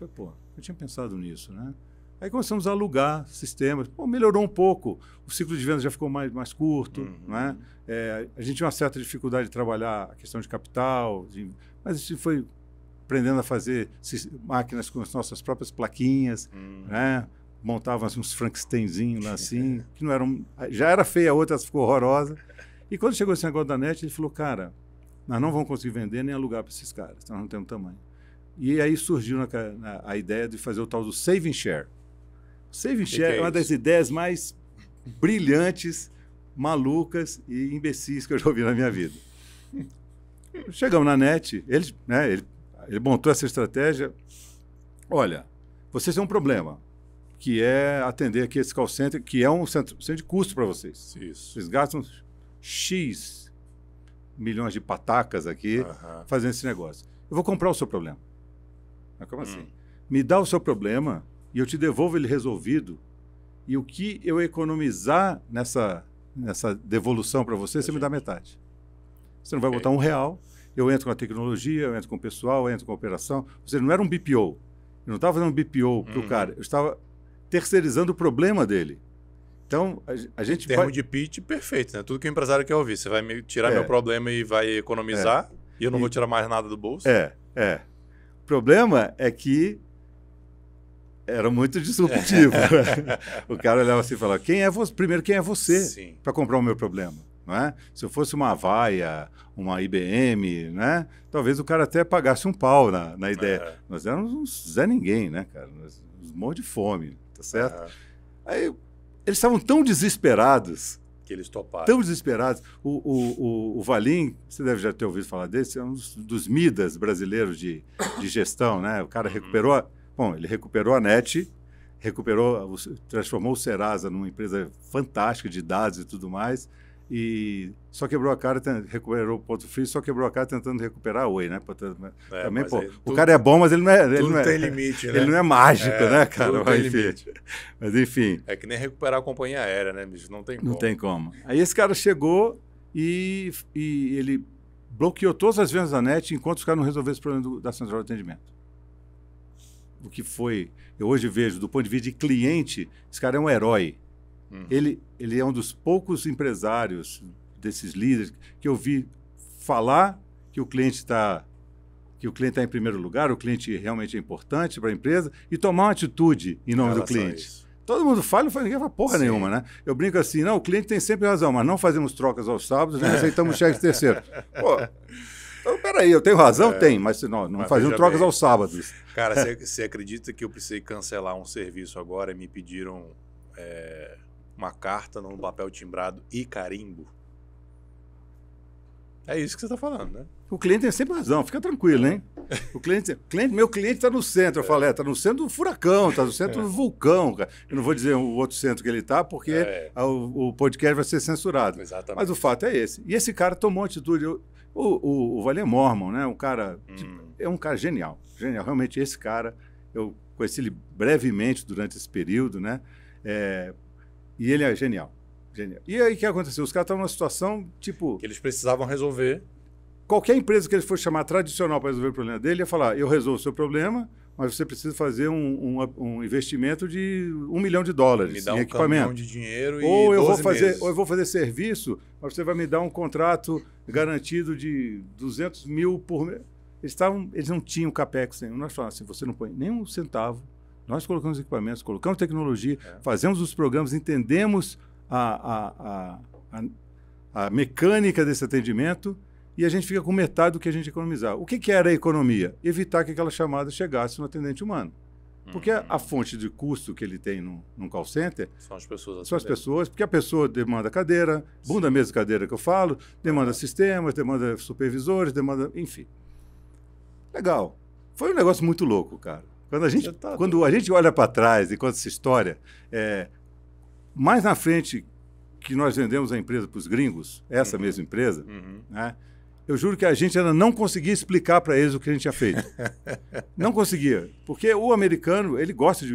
Eu falei, eu tinha pensado nisso, né? Aí começamos a alugar sistemas. Melhorou um pouco. O ciclo de vendas já ficou mais curto, né? A gente tinha uma certa dificuldade de trabalhar a questão de capital, mas a gente foi aprendendo a fazer máquinas com as nossas próprias plaquinhas, né? Montava uns Frankensteinzinhos lá assim, que não eram... Já era feia, a outra ficou horrorosa. E quando chegou esse negócio da NET, ele falou, cara, nós não vamos conseguir vender nem alugar para esses caras, nós não temos tamanho. E aí surgiu a ideia de fazer o tal do Saving Share. O Saving Share é uma das ideias mais brilhantes, malucas e imbecis que eu já ouvi na minha vida. Chegamos na NET, ele montou essa estratégia. Olha, vocês têm um problema, que é atender aqui esse call center, que é um centro de custo para vocês. Isso. Vocês gastam X milhões de patacas aqui fazendo esse negócio. Eu vou comprar o seu problema. Mas como assim? Me dá o seu problema e eu te devolvo ele resolvido, e o que eu economizar nessa devolução para você me dá metade. Você não vai botar R$1, eu entro com a tecnologia, eu entro com o pessoal, eu entro com a operação. Ou seja, não era um BPO. Eu não estava fazendo um BPO para o cara, eu estava terceirizando o problema dele. Então, a gente... Em termos de pitch, perfeito, né? Tudo que o empresário quer ouvir. Você vai me tirar meu problema e vai economizar, e eu não vou tirar mais nada do bolso? O problema é que era muito disruptivo. O cara olhava assim e falava, primeiro, quem é você para comprar o meu problema? Não é? Se eu fosse uma Avaya, uma IBM, né? Talvez o cara até pagasse um pau na ideia. Nós éramos uns Zé Ninguém, né, cara? Uns monte de fome, tá certo? Aí eles estavam tão desesperados. Que eles toparam. Tão desesperados. O Valim, você deve já ter ouvido falar desse, é um dos Midas brasileiros de gestão, né? O cara recuperou... ele recuperou a NET, transformou o Serasa numa empresa fantástica de dados e tudo mais, e só quebrou a cara, recuperou o Ponto Frio, só quebrou a cara tentando recuperar a Oi, né? Também, o cara é bom, mas ele não é... Tudo tem limite, né? Ele não é mágico, né, cara? Tudo tem limite. Mas, enfim... É que nem recuperar a companhia aérea, né, bicho? Não tem como. Não tem como. Aí esse cara chegou e ele bloqueou todas as vendas da NET enquanto os caras não resolveram esse problema da central de atendimento. O que foi... Eu hoje vejo, do ponto de vista de cliente, esse cara é um herói. Ele é um dos poucos empresários, desses líderes, que eu vi falar que o cliente está em primeiro lugar, o cliente realmente é importante para a empresa, e tomar uma atitude em nome do cliente. Todo mundo fala, ninguém fala porra nenhuma, né? Eu brinco assim, não, o cliente tem sempre razão, mas não fazemos trocas aos sábados, nem aceitamos cheque terceiro. Então, peraí, eu tenho razão? Tem, mas não faziam trocas aos sábados. Cara, você acredita que eu precisei cancelar um serviço agora e me pediram uma carta no papel timbrado e carimbo? É isso que você está falando, né? O cliente tem sempre razão, fica tranquilo, hein? Meu cliente está no centro. Eu falei, está no centro do furacão, está no centro do vulcão. Cara. Eu não vou dizer o outro centro que ele está, porque o podcast vai ser censurado. Exatamente. Mas o fato é esse. E esse cara tomou atitude. O Valer Mormon, né? É um cara genial. Genial. Realmente, esse cara, eu conheci ele brevemente durante esse período, né? E ele é genial. Genial. E aí o que aconteceu? Os caras estavam numa situação, tipo... que eles precisavam resolver. Qualquer empresa que ele for chamar tradicional para resolver o problema dele, ia falar, eu resolvo o seu problema, mas você precisa fazer um investimento de $1 milhão me dá em um equipamento. caminhão de dinheiro e ou 12 meses. Ou eu vou fazer serviço, mas você vai me dar um contrato garantido de 200 mil por mês. Eles não tinham capex nenhum. Nós falamos assim, você não põe nem um centavo. Nós colocamos equipamentos, colocamos tecnologia, fazemos os programas, entendemos a mecânica desse atendimento e a gente fica com metade do que a gente economizar. O que era a economia? Evitar que aquela chamada chegasse no atendente humano. Porque a fonte de custo que ele tem num call center são as pessoas. São as pessoas, porque a pessoa demanda cadeira, bunda, mesa, cadeira que eu falo, demanda sistemas, demanda supervisores, demanda... Enfim. Legal. Foi um negócio muito louco, cara. Quando a gente olha para trás e conta essa história, mais na frente que nós vendemos a empresa para os gringos, essa mesma empresa, né, eu juro que a gente ainda não conseguia explicar para eles o que a gente tinha feito. Não conseguia. Porque o americano, ele gosta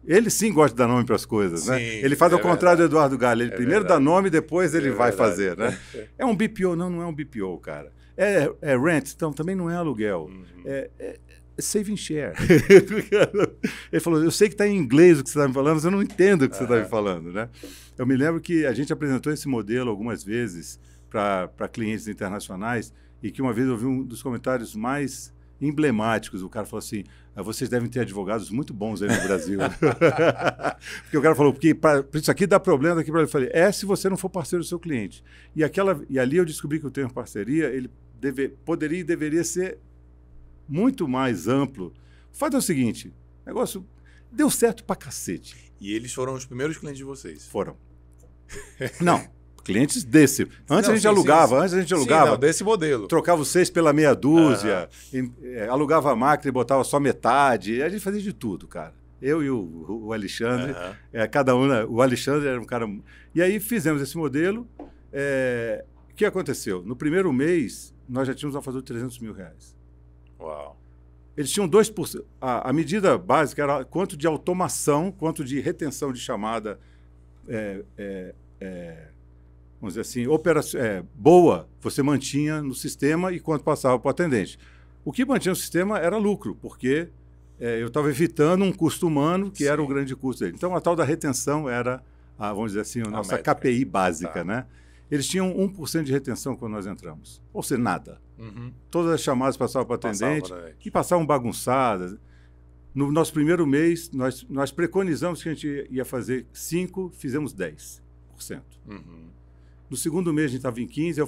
ele sim gosta de dar nome para as coisas, né? Ele faz ao contrário do Eduardo Galho. Ele primeiro dá nome, depois ele vai fazer, né? É um BPO? Não é um BPO, cara. É rent? Então, também não é aluguel. É saving share. Ele falou, eu sei que está em inglês o que você está me falando, mas eu não entendo o que você está me falando, né? Eu me lembro que a gente apresentou esse modelo algumas vezes para clientes internacionais e que uma vez eu vi um dos comentários mais emblemáticos. O cara falou assim, vocês devem ter advogados muito bons aí no Brasil. Porque o cara falou, porque isso aqui dá problema daqui para lá. Eu falei, se você não for parceiro do seu cliente. E ali eu descobri que o termo parceria, ele poderia e deveria ser muito mais amplo. O fato é o seguinte, o negócio deu certo pra cacete. E eles foram os primeiros clientes de vocês? Foram. Não, clientes desse. Antes a gente alugava. Desse modelo. Trocava os 6 pela meia dúzia, alugava a máquina e botava só metade. A gente fazia de tudo, cara. Eu e o Alexandre, cada um, o Alexandre era um cara... E aí fizemos esse modelo. O que aconteceu? No primeiro mês, nós já tínhamos uma fatura de R$300 mil. Uau. Eles tinham 2%. A medida básica era quanto de automação, quanto de retenção de chamada, vamos dizer assim, boa, você mantinha no sistema e quanto passava para o atendente. O que mantinha no sistema era lucro, porque eu estava evitando um custo humano, que era o grande custo dele. Então, a tal da retenção era, vamos dizer assim, a nossa KPI básica, né? Eles tinham 1% de retenção quando nós entramos. Ou seja, nada. Todas as chamadas passavam para o atendente e passavam bagunçadas. No nosso primeiro mês, nós preconizamos que a gente ia fazer 5%, fizemos 10%. No segundo mês, a gente estava em 15%, eu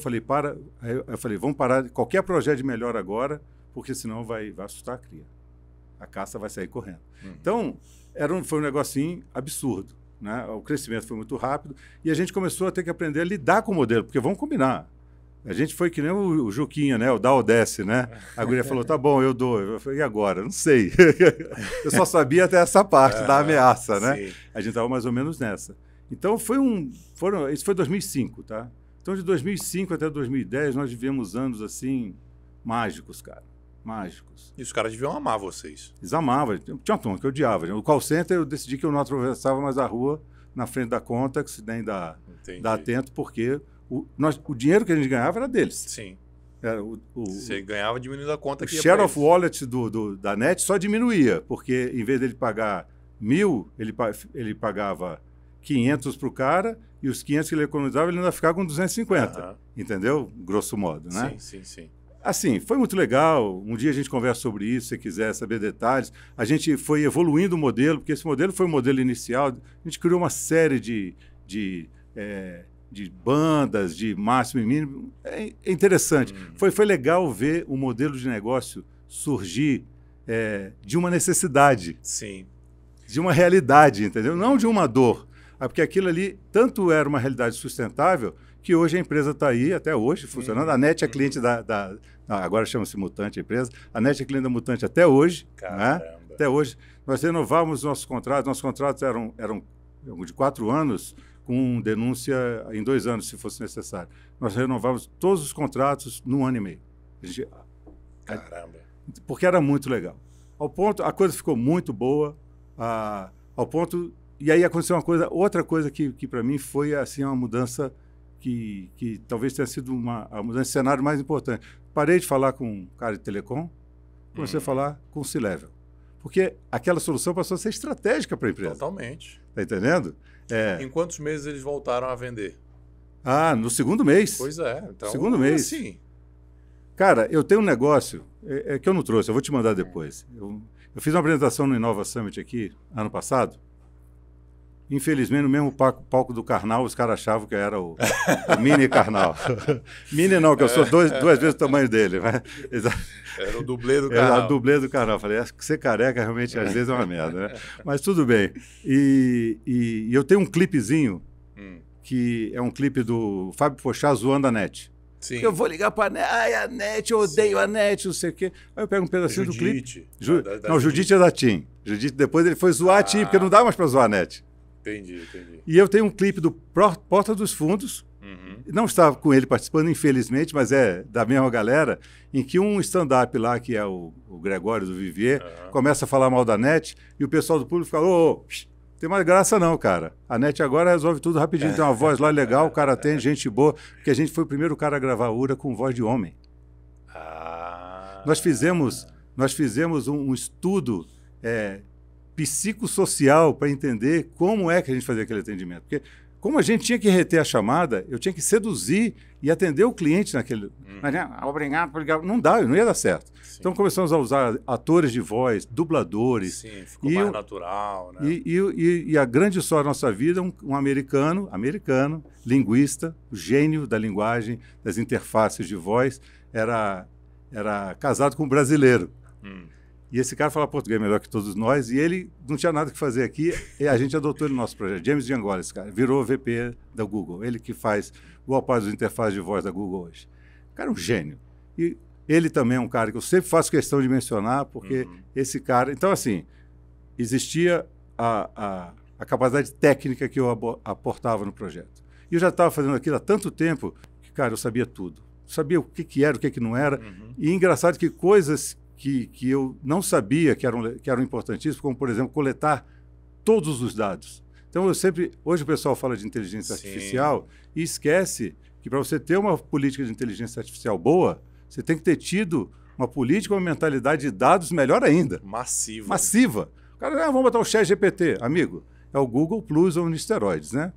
falei, vamos parar qualquer projeto de melhora agora, porque senão vai assustar a cria. A caça vai sair correndo. Então, foi um negocinho absurdo. Né? O crescimento foi muito rápido e a gente começou a ter que aprender a lidar com o modelo, porque vamos combinar. A gente foi que nem o Juquinha, né? O dá ou desce, né? A guria falou, tá bom, eu dou. Eu falei, e agora? Não sei. Eu só sabia até essa parte da ameaça, né? Sim. A gente estava mais ou menos nessa. Então, isso foi 2005, tá? Então, de 2005 até 2010, nós vivemos anos, assim, mágicos, cara. Mágicos. E os caras deviam amar vocês. Eles amavam. Tinha uma turma que eu odiava. O call center, eu decidi que eu não atravessava mais a rua na frente da Contax, nem da Atento, porque o dinheiro que a gente ganhava era deles. Sim. Você ganhava diminuindo a conta que ia share of wallet da NET só diminuía, porque em vez dele pagar 1.000, ele pagava 500 para o cara e os 500 que ele economizava, ele ainda ficava com 250. Entendeu? Grosso modo, né? Sim. Assim, foi muito legal. Um dia a gente conversa sobre isso, se você quiser saber detalhes. A gente foi evoluindo o modelo, porque esse modelo foi o modelo inicial. A gente criou uma série de de bandas, de máximo e mínimo. É interessante. Foi legal ver o modelo de negócio surgir de uma necessidade. Sim. De uma realidade, entendeu? Não de uma dor. Porque aquilo ali tanto era uma realidade sustentável que hoje a empresa está aí, até hoje, funcionando. A NET é cliente agora chama-se Mutante a empresa. A NET é cliente da Mutante até hoje. Caramba. Né? Até hoje. Nós renovávamos nossos contratos. Nossos contratos eram de 4 anos, com denúncia em 2 anos, se fosse necessário. Nós renovávamos todos os contratos num ano e meio. Caramba. Porque era muito legal. Ao ponto, a coisa ficou muito boa, ao ponto... E aí aconteceu outra coisa que para mim foi assim, uma mudança que talvez tenha sido a mudança de cenário mais importante. Parei de falar com um cara de telecom, comecei a falar com o C-Level. Porque aquela solução passou a ser estratégica para a empresa. Totalmente. Está entendendo? Em quantos meses eles voltaram a vender? No segundo mês. Pois é. Então, segundo mês. Sim. Cara, eu tenho um negócio que eu não trouxe, eu vou te mandar depois. Eu fiz uma apresentação no Inova Summit aqui, ano passado. Infelizmente, no mesmo palco do Karnal, os caras achavam que eu era o mini Karnal. Mini não, que eu sou duas vezes o tamanho dele. Mas... Era o dublê do Karnal. Era o dublê do Karnal. Falei, ser careca realmente às vezes é uma merda, né? Mas tudo bem. E eu tenho um clipezinho, que é um clipe do Fábio Pochá zoando a NET. Sim. Eu vou ligar para a NET, a NET, eu odeio a NET, não sei o quê. Aí eu pego um pedacinho do clipe. Não, Judite é da TIM. Judite, depois ele foi zoar a TIM, porque não dá mais para zoar a NET. Entendi. E eu tenho um clipe do Porta dos Fundos, não estava com ele participando, infelizmente, mas é da mesma galera, em que um stand-up lá, que é o Gregório do Vivier, começa a falar mal da NET, e o pessoal do público fala, tem mais graça não, cara. A NET agora resolve tudo rapidinho, tem uma voz lá legal, o cara tem gente boa, porque a gente foi o primeiro cara a gravar a URA com voz de homem. Nós fizemos um estudo psicossocial para entender como é que a gente fazia aquele atendimento. Porque como a gente tinha que reter a chamada, eu tinha que seduzir e atender o cliente naquele... Mas, obrigado por ligar. Não ia dar certo. Sim. Então começamos a usar atores de voz, dubladores. Sim, ficou mais natural, né? E a grande sorte da nossa vida, um americano, linguista, gênio da linguagem, das interfaces de voz, era casado com um brasileiro. E esse cara fala português melhor que todos nós, e ele não tinha nada que fazer aqui, e a gente adotou ele no nosso projeto. James Giangola, esse cara, virou VP da Google, ele que faz boa parte das interfaces de voz da Google hoje. O cara é um gênio. E ele também é um cara que eu sempre faço questão de mencionar, porque esse cara... Então, assim, existia a capacidade técnica que eu aportava no projeto. E eu já estava fazendo aquilo há tanto tempo que, cara, eu sabia tudo. Sabia o que era, o que não era. E engraçado que coisas... Que eu não sabia que eram importantíssimos, como, por exemplo, coletar todos os dados. Então, hoje o pessoal fala de inteligência artificial e esquece que para você ter uma política de inteligência artificial boa, você tem que ter tido uma política, uma mentalidade de dados melhor ainda. Massiva. O cara, vamos botar o ChatGPT. Amigo, é o Google Plus ou esteroides, né?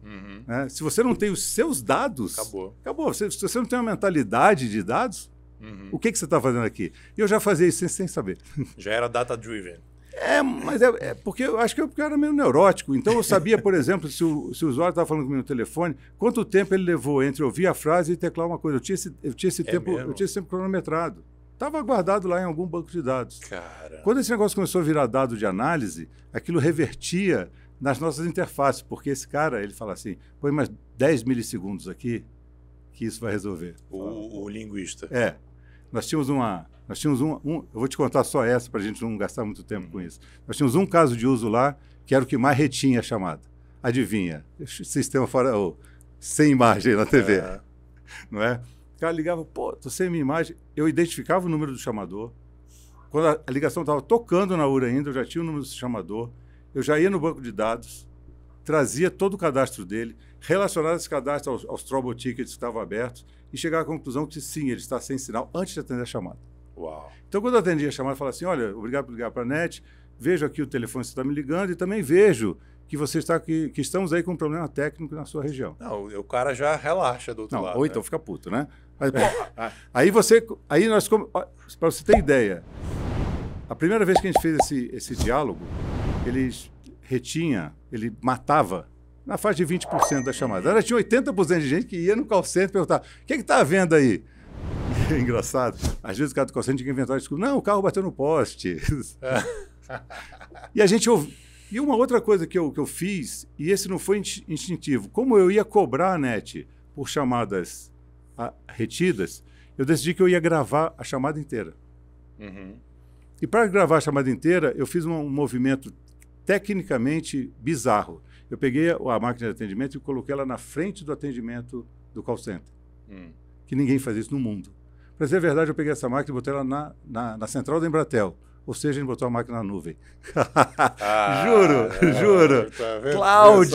Se você não tem os seus dados... Acabou. Se você não tem uma mentalidade de dados... O que você está fazendo aqui? E eu já fazia isso sem saber. Já era data-driven. Mas porque eu acho que eu era meio neurótico. Então eu sabia, por exemplo, se o usuário estava falando comigo no telefone, quanto tempo ele levou entre ouvir a frase e teclar uma coisa. Eu tinha esse tempo cronometrado. Estava guardado lá em algum banco de dados. Cara. Quando esse negócio começou a virar dado de análise, aquilo revertia nas nossas interfaces, porque esse cara, ele fala assim, põe mais 10 milissegundos aqui, que isso vai resolver. O linguista. Nós tínhamos eu vou te contar só essa para a gente não gastar muito tempo com isso. Nós tínhamos um caso de uso lá que era o que mais retinha a chamada. Adivinha? Sistema sem imagem na TV. Não é? O cara ligava, tô sem minha imagem. Eu identificava o número do chamador. Quando a ligação estava tocando na URA ainda, eu já tinha o número do chamador. Eu já ia no banco de dados, trazia todo o cadastro dele, relacionava esse cadastro aos trouble tickets que estavam abertos e chegava à conclusão que sim, ele está sem sinal antes de atender a chamada. Uau. Então, quando eu atendia a chamada, eu falava assim, olha, obrigado por ligar para a NET, vejo aqui o telefone que você está me ligando e também vejo que você está que estamos aí com um problema técnico na sua região. Não, o cara já relaxa do outro lado. Ou então fica puto, né? Aí nós, para você ter ideia, a primeira vez que a gente fez esse diálogo, ele matava na faixa de 20% da chamada. Ela tinha 80% de gente que ia no call center e perguntava, o que está havendo aí? É engraçado. Às vezes o cara do call center tinha que inventar desculpa. Não, o carro bateu no poste. E a gente ouve. E uma outra coisa que eu fiz, e esse não foi instintivo, como eu ia cobrar a NET por chamadas retidas, eu decidi que eu ia gravar a chamada inteira. Uhum. E para gravar a chamada inteira, eu fiz um movimento tecnicamente bizarro. Eu peguei a máquina de atendimento e coloquei ela na frente do atendimento do call center. Que ninguém faz isso no mundo. Para dizer a verdade, eu peguei essa máquina e botei ela na central da Embratel. Ou seja, a gente botou a máquina na nuvem. Juro. Tá Cloud!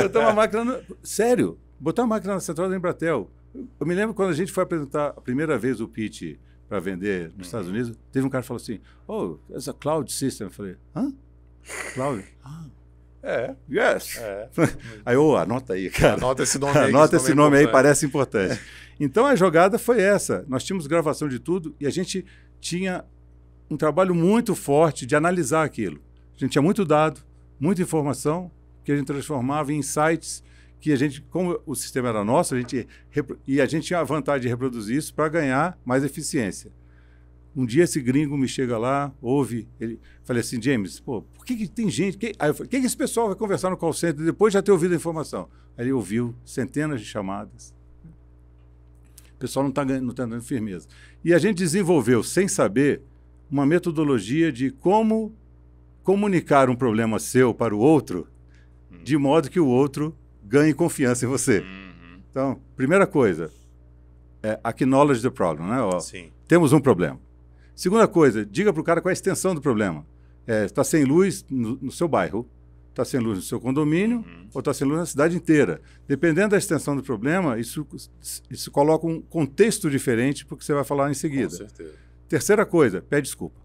Botou uma máquina... Sério, botar a máquina na central da Embratel. Eu me lembro quando a gente foi apresentar a primeira vez o pitch para vender nos Estados Unidos, teve um cara que falou assim, oh, there's a cloud system. Eu falei, hã? Cloud? Yes. Aí, anota aí, cara. Anota esse nome aí. Anota esse nome aí, parece importante. Então, a jogada foi essa. Nós tínhamos gravação de tudo e a gente tinha um trabalho muito forte de analisar aquilo. A gente tinha muito dado, muita informação, que a gente transformava em insights que a gente, como o sistema era nosso, a gente tinha a vantagem de reproduzir isso para ganhar mais eficiência. Um dia esse gringo me chega lá, ouve, falei assim, James, pô, por que tem gente... Aí eu falei, o que esse pessoal vai conversar no call center depois de já ter ouvido a informação? Aí ele ouviu centenas de chamadas. O pessoal não está dando firmeza. E a gente desenvolveu, sem saber, uma metodologia de como comunicar um problema seu para o outro, de modo que o outro ganhe confiança em você. Então, primeira coisa, acknowledge the problem, né? Ó, sim. Temos um problema. Segunda coisa, diga para o cara qual é a extensão do problema. Está sem luz no seu bairro, está sem luz no seu condomínio, ou está sem luz na cidade inteira. Dependendo da extensão do problema, isso coloca um contexto diferente para o que você vai falar em seguida. Com certeza. Terceira coisa, pede desculpa.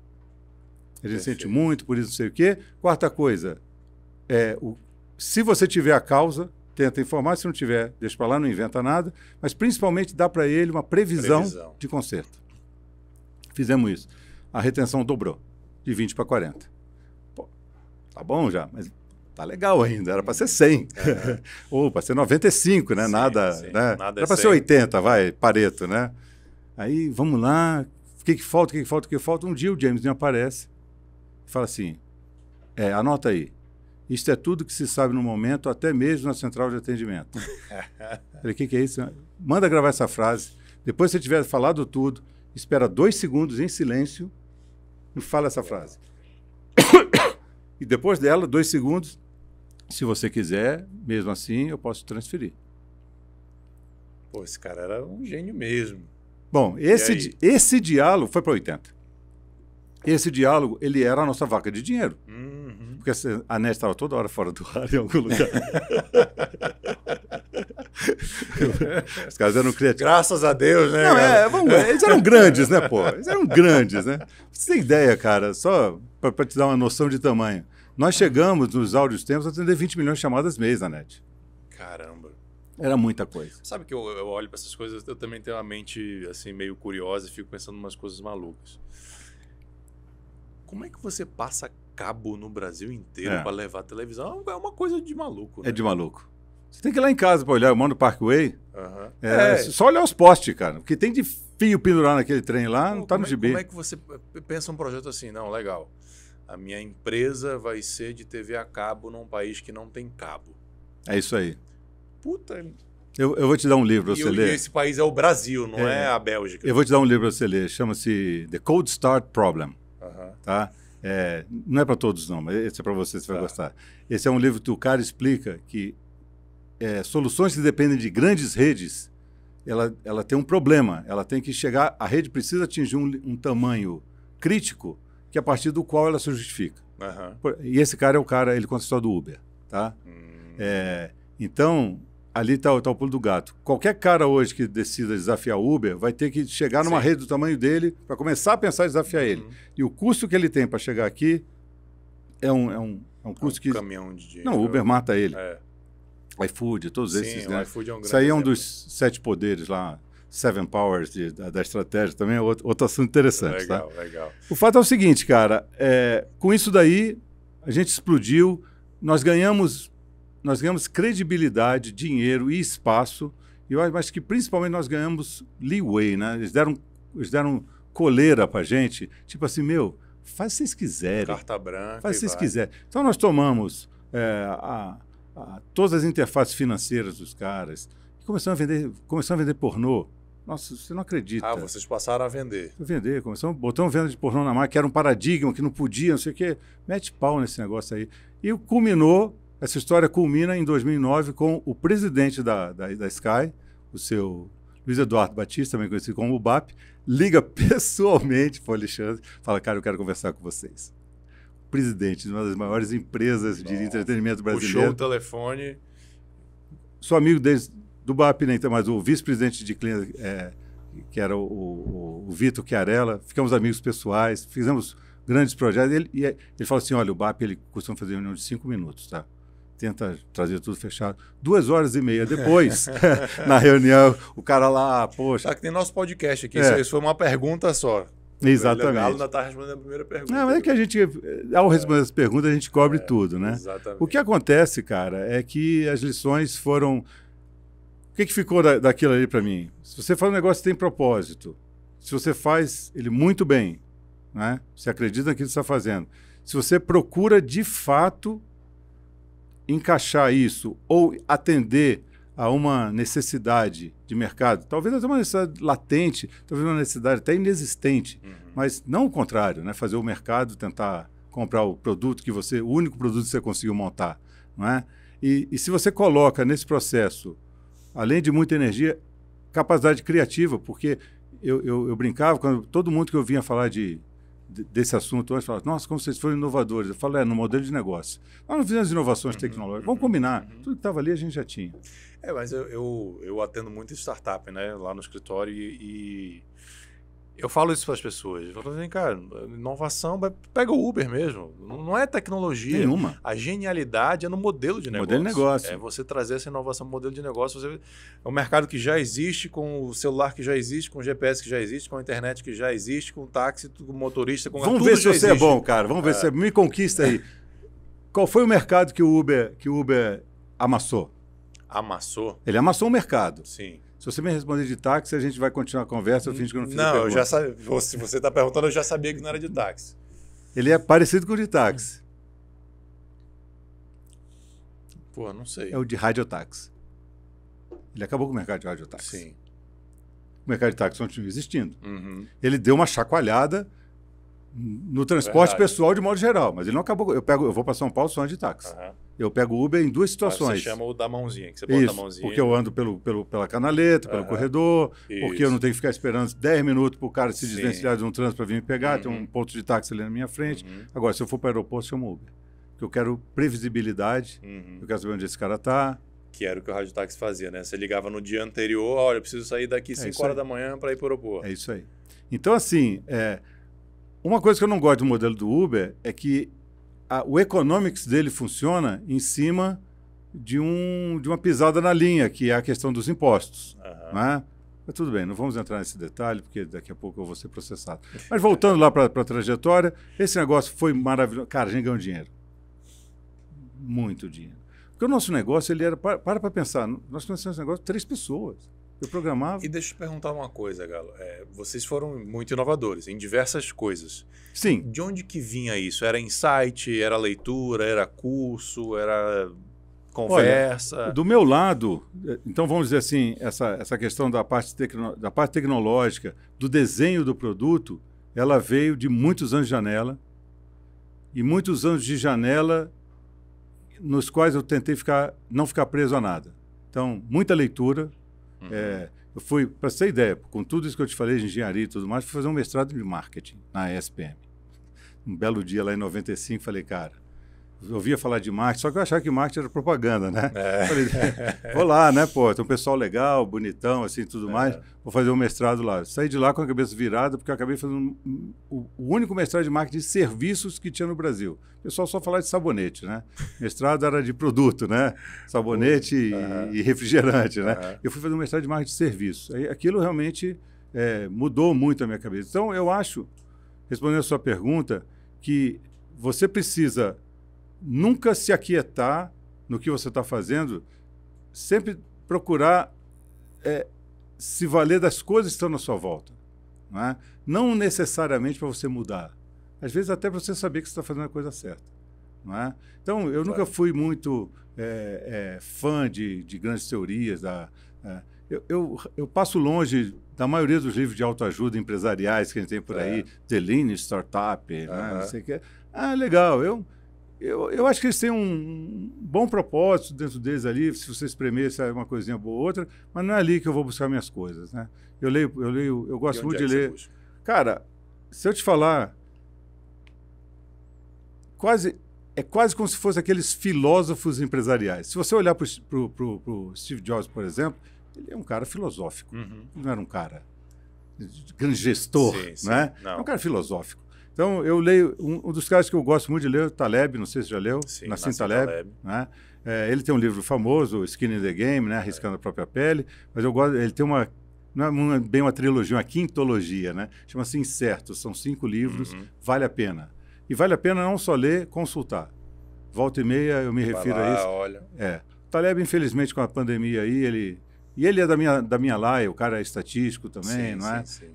A gente sente muito, por isso não sei o quê. Quarta coisa, se você tiver a causa, tenta informar. Se não tiver, deixa para lá, não inventa nada. Mas, principalmente, dá para ele uma previsão de conserto. Fizemos isso. A retenção dobrou, de 20 para 40. Pô, tá bom já, mas tá legal ainda. Era para ser 100. Ou para ser 95, né? Sim, nada, sim. Né? Era para ser 80, vai, Pareto, né? Aí, vamos lá. O que falta, o que falta, o que falta? Um dia o James me aparece e fala assim, anota aí. Isto é tudo que se sabe no momento, até mesmo na central de atendimento. Falei, o que é isso? Manda gravar essa frase. Depois que você tiver falado tudo, espera 2 segundos em silêncio e fala essa frase. E depois dela, 2 segundos, se você quiser, mesmo assim, eu posso transferir. Pô, esse cara era um gênio mesmo. Bom, esse diálogo foi para 80. Esse diálogo, ele era a nossa vaca de dinheiro. Porque a NET estava toda hora fora do ar em algum lugar. Os caras eram criativos. Graças a Deus, né? Não, eles eram grandes, né, pô? Eles eram grandes, né? Você tem ideia, cara, só para te dar uma noção de tamanho. Nós chegamos, nos áudios tempos, a atender 20 milhões de chamadas mês na NET. Caramba. Era muita coisa. Sabe que eu olho para essas coisas, eu também tenho uma mente assim, meio curiosa e fico pensando em umas coisas malucas. Como é que você passa cabo no Brasil inteiro para levar a televisão? É uma coisa de maluco, né? É de maluco. Você tem que ir lá em casa para olhar. Eu moro no Parkway. Só olhar os postes, cara. Porque tem de fio pendurar naquele trem lá, não tá no gibi. Como é que você pensa um projeto assim? Não, legal. A minha empresa vai ser de TV a cabo num país que não tem cabo. É isso aí. Puta... Eu vou te dar um livro para você ler. E esse país é o Brasil, não é a Bélgica. Eu vou te dar um livro para você ler. Chama-se The Cold Start Problem. Tá? Não é para todos, não, mas esse é para você, você vai gostar. Esse é um livro que o cara explica que soluções que dependem de grandes redes, ela tem um problema. Ela tem que chegar... A rede precisa atingir um tamanho crítico que a partir do qual ela se justifica. E esse cara ele conta a história do Uber. Tá? Então, ali está o pulo do gato. Qualquer cara hoje que decida desafiar o Uber vai ter que chegar numa rede do tamanho dele para começar a pensar em desafiar ele. E o custo que ele tem para chegar aqui é um custo que... caminhão de dinheiro. Não, o Uber mata ele. iFood, todos esses. Né? O iFood é um grande Isso aí é um exemplo. dos 7 poderes lá, 7 powers da estratégia, também é outro assunto interessante. Legal, tá? legal. O fato é o seguinte, cara, com isso daí, a gente explodiu, nós ganhamos nós ganhamos credibilidade, dinheiro e espaço, e eu acho que principalmente nós ganhamos leeway, né? Eles deram coleira pra gente, tipo assim, meu, faz o que vocês quiserem. Carta branca. Faz o que vocês quiserem. Então nós tomamos todas as interfaces financeiras dos caras e começamos a vender pornô. Nossa, você não acredita. Ah, vocês passaram a vender. Botamos venda de pornô na máquina, que era um paradigma, que não podia, não sei o quê. Mete pau nesse negócio aí. E essa história culmina em 2009 com o presidente da Sky, o seu Luiz Eduardo Batista, também conhecido como o BAP, liga pessoalmente para o Alexandre, fala, cara, eu quero conversar com vocês. O presidente de uma das maiores empresas de entretenimento brasileiro. Puxou o telefone. Sou amigo deles, do BAP, né, mas o vice-presidente de cliente, que era o Vitor Chiarella, ficamos amigos pessoais, fizemos grandes projetos. Ele falou assim, olha, o BAP ele costuma fazer reunião de 5 minutos, tá? Tenta trazer tudo fechado. 2h30 depois, na reunião, o cara lá, poxa... Tá que tem nosso podcast aqui, isso foi uma pergunta só. Exatamente. O Galo ainda está respondendo a primeira pergunta. Não, mas é que a gente, ao responder as perguntas, a gente cobre tudo, né? Exatamente. O que acontece, cara, é que as lições foram... O que ficou daquilo ali para mim? Se você faz um negócio que tem propósito, se você faz ele muito bem, né? Você acredita naquilo que você está fazendo, se você procura de fato encaixar isso ou atender a uma necessidade de mercado, talvez até uma necessidade latente, talvez uma necessidade até inexistente, mas não o contrário, né? Fazer o mercado tentar comprar o produto o único produto que você conseguiu montar, não é? E se você coloca nesse processo, além de muita energia, capacidade criativa, porque eu brincava, quando todo mundo que eu vinha falar desse assunto hoje, falava, nossa, como vocês foram inovadores. Eu falo, no modelo de negócio. Nós não fizemos inovações tecnológicas, vamos combinar. Tudo que estava ali a gente já tinha. Mas eu atendo muito startup, né, lá no escritório e eu falo isso para as pessoas. Eu falo assim, cara, inovação, pega o Uber mesmo. Não é tecnologia. Nenhuma. A genialidade é no modelo de negócio. Modelo de negócio. É você trazer essa inovação no modelo de negócio. É um mercado que já existe, com o celular que já existe, com o GPS que já existe, com a internet que já existe, com o táxi, com o motorista, com Vamos ver se você é bom, cara. Vamos ver se você me conquista aí. Qual foi o mercado que o Uber amassou? Amassou? Ele amassou o mercado. Sim. Se você me responder de táxi, a gente vai continuar a conversa, eu finge que eu não fiz a pergunta. pergunta. Eu já sabia. Se você está perguntando, eu já sabia que não era de táxi. Ele é parecido com o de táxi. Pô, não sei. É o de radiotáxi. Ele acabou com o mercado de radiotáxi. Sim. O mercado de táxi continua existindo. Ele deu uma chacoalhada no transporte pessoal de modo geral, mas ele não acabou. Eu vou para São Paulo só de táxi. Eu pego o Uber em 2 situações. Você chama o da mãozinha, que você bota a mãozinha. Porque eu ando pela canaleta, pelo corredor, porque eu não tenho que ficar esperando 10 minutos para o cara se desvencilhar de um trânsito para vir me pegar, tem um ponto de táxi ali na minha frente. Agora, se eu for para o aeroporto, chamo o Uber. Porque eu quero previsibilidade, eu quero saber onde esse cara está. Que era o que o radiotáxi fazia, né? Você ligava no dia anterior, olha, eu preciso sair daqui 5 horas da manhã para ir para o aeroporto. É isso aí. Então, assim, uma coisa que eu não gosto do modelo do Uber é que o economics dele funciona em cima de uma pisada na linha, que é a questão dos impostos. Né? Mas tudo bem, não vamos entrar nesse detalhe, porque daqui a pouco eu vou ser processado. Mas voltando lá para a trajetória, esse negócio foi maravilhoso. Cara, a gente ganhou dinheiro. Muito dinheiro. Porque o nosso negócio, ele era... Para pensar, nós começamos esse negócio 3 pessoas. Eu programava... E deixa eu te perguntar uma coisa, Galo. Vocês foram muito inovadores em diversas coisas. Sim. De onde que vinha isso? Era insight, era leitura, era curso, era conversa? Olha, do meu lado, então vamos dizer assim, essa questão da parte tecnológica, do desenho do produto, ela veio de muitos anos de janela, e muitos anos de janela nos quais eu tentei não ficar preso a nada. Então, muita leitura. Eu fui, para você ter ideia, com tudo isso que eu te falei de engenharia e tudo mais, fui fazer um mestrado de marketing na ESPM. Um belo dia lá em 95, falei, cara, eu ouvia falar de marketing, só que eu achava que marketing era propaganda, né? Falei, vou lá, né, pô, tem um pessoal legal, bonitão, assim, tudo mais, vou fazer um mestrado lá. Saí de lá com a cabeça virada, porque eu acabei fazendo o único mestrado de marketing de serviços que tinha no Brasil. O pessoal só falava de sabonete, né? Mestrado era de produto, né? Sabonete e refrigerante, né? Eu fui fazer um mestrado de marketing de serviços. Aí, aquilo realmente mudou muito a minha cabeça. Então, eu acho, respondendo a sua pergunta, que você precisa nunca se aquietar no que você está fazendo, sempre procurar se valer das coisas que estão na sua volta. Não é? Não necessariamente para você mudar. Às vezes até para você saber que você está fazendo a coisa certa. Não é? Então, eu nunca fui muito fã de grandes teorias. Eu passo longe da maioria dos livros de autoajuda empresariais que a gente tem por aí, The Lean Startup, né? Não sei o que. Legal. Eu acho que eles têm um bom propósito dentro deles ali, se você espremer, sai uma coisinha boa ou outra, mas não é ali que eu vou buscar minhas coisas, né? Eu gosto muito de ler. Cara, se eu te falar, é quase como se fosse aqueles filósofos empresariais. Se você olhar para o Steve Jobs, por exemplo, ele é um cara filosófico. Ele não era um cara grande gestor, né? É um cara filosófico. Então, eu leio, um dos caras que eu gosto muito de ler é o Taleb, não sei se já leu, Nassim Taleb. Né? Ele tem um livro famoso, Skin in the Game, né? Arriscando a própria pele, mas eu gosto, ele tem não é bem uma trilogia, uma quintologia, né? Chama-se Incerto, são 5 livros, vale a pena. E vale a pena não só ler, consultar. Volta e meia eu me refiro a isso. Olha. O Taleb, infelizmente, com a pandemia aí, ele é da minha laia, o cara é estatístico também, não é? Sim.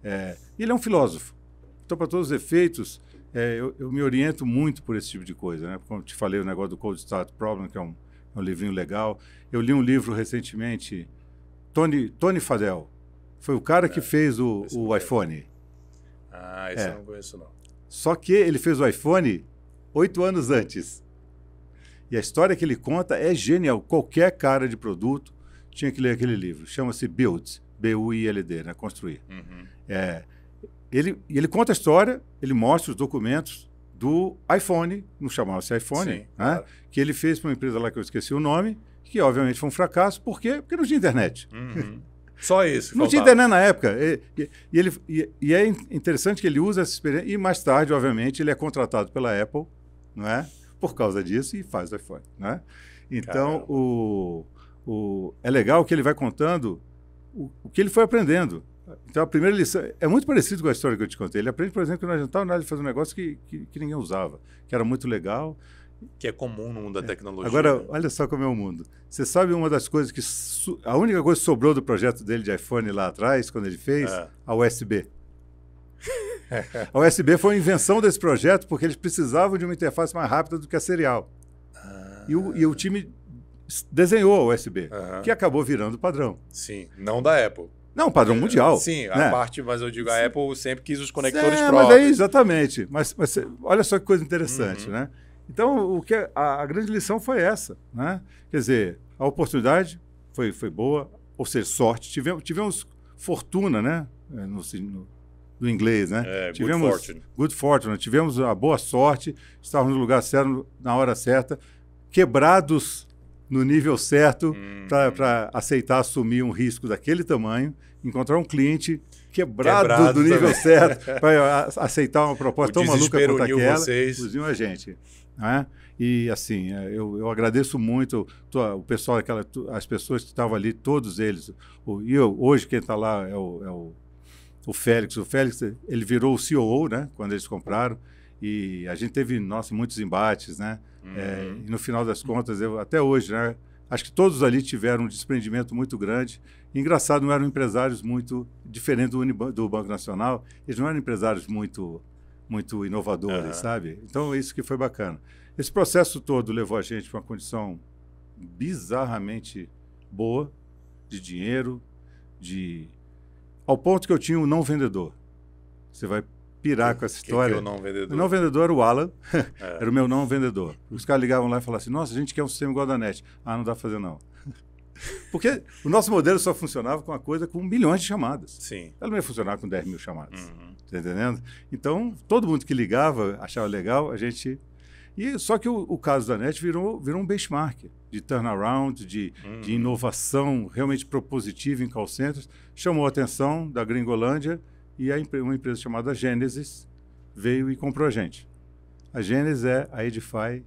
E ele é um filósofo. Então, para todos os efeitos, eu me oriento muito por esse tipo de coisa, né? Como eu te falei, o negócio do Cold Start Problem, que é um livrinho legal. Eu li um livro recentemente, Tony Fadell. Foi o cara que fez o iPhone. Esse eu não conheço, não. Só que ele fez o iPhone 8 anos antes. E a história que ele conta é genial. Qualquer cara de produto tinha que ler aquele livro. Chama-se Build, B-U-I-L-D, né? Construir. Ele conta a história, ele mostra os documentos do iPhone, não chamava-se iPhone, né? Que ele fez para uma empresa lá que eu esqueci o nome, que obviamente foi um fracasso. Por quê? Porque não tinha internet. Só isso. Não tinha internet na época. E é interessante que ele usa essa experiência, e mais tarde, obviamente, ele é contratado pela Apple, não é? Por causa disso, e faz o iPhone. Né? Então, é legal que ele vai contando o que ele foi aprendendo. Então, a primeira lição é muito parecido com a história que eu te contei. Ele aprende, por exemplo, que não adiantava nada de fazer um negócio que ninguém usava, que era muito legal. Que é comum no mundo da tecnologia. Agora, olha só como é o mundo. Você sabe uma das coisas que... A única coisa que sobrou do projeto dele de iPhone lá atrás, quando ele fez, a USB. A USB foi a invenção desse projeto porque eles precisavam de uma interface mais rápida do que a serial. E o time desenhou a USB, que acabou virando padrão. Sim, não da Apple. Não, padrão mundial. Sim, né? A parte, mas eu digo, a Apple sempre quis os conectores próprios. Mas aí, exatamente. Mas olha só que coisa interessante, né? Então, a grande lição foi essa, né? Quer dizer, a oportunidade foi boa, ou seja, sorte. Tivemos fortuna, né? No inglês, né? Tivemos good fortune. Tivemos a boa sorte, estávamos no lugar certo, na hora certa, quebrados no nível certo para aceitar assumir um risco daquele tamanho, encontrar um cliente quebrado do nível certo para aceitar uma proposta tão maluca quanto aquela, usiam a gente. Né? E assim, eu agradeço muito o pessoal, as pessoas que estavam ali, todos eles. Hoje quem está lá é o Félix. O Félix, ele virou o COO, né, quando eles compraram, e a gente teve, muitos embates, né? E no final das contas, até hoje, né, acho que todos ali tiveram um desprendimento muito grande. Engraçado, não eram empresários muito diferentes do Banco Nacional, eles não eram empresários muito inovadores, sabe? Então, isso que foi bacana. Esse processo todo levou a gente para uma condição bizarramente boa, de dinheiro, ao ponto que eu tinha um não vendedor. Você vai pirar com essa história. Que é o não vendedor? O não vendedor era o Alan, era o meu não vendedor. Os caras ligavam lá e falavam assim, nossa, a gente quer um sistema igual da NET. Não dá para fazer não. Porque o nosso modelo só funcionava com uma coisa com milhões de chamadas. Sim. Ela não ia funcionar com 10 mil chamadas. Tá entendendo? Então, todo mundo que ligava achava legal, a gente... Só que o caso da NET virou um benchmark de turnaround, de inovação realmente propositiva em call centers. Chamou a atenção da Gringolândia e uma empresa chamada Genesis veio e comprou a gente. A Genesis é a Edify.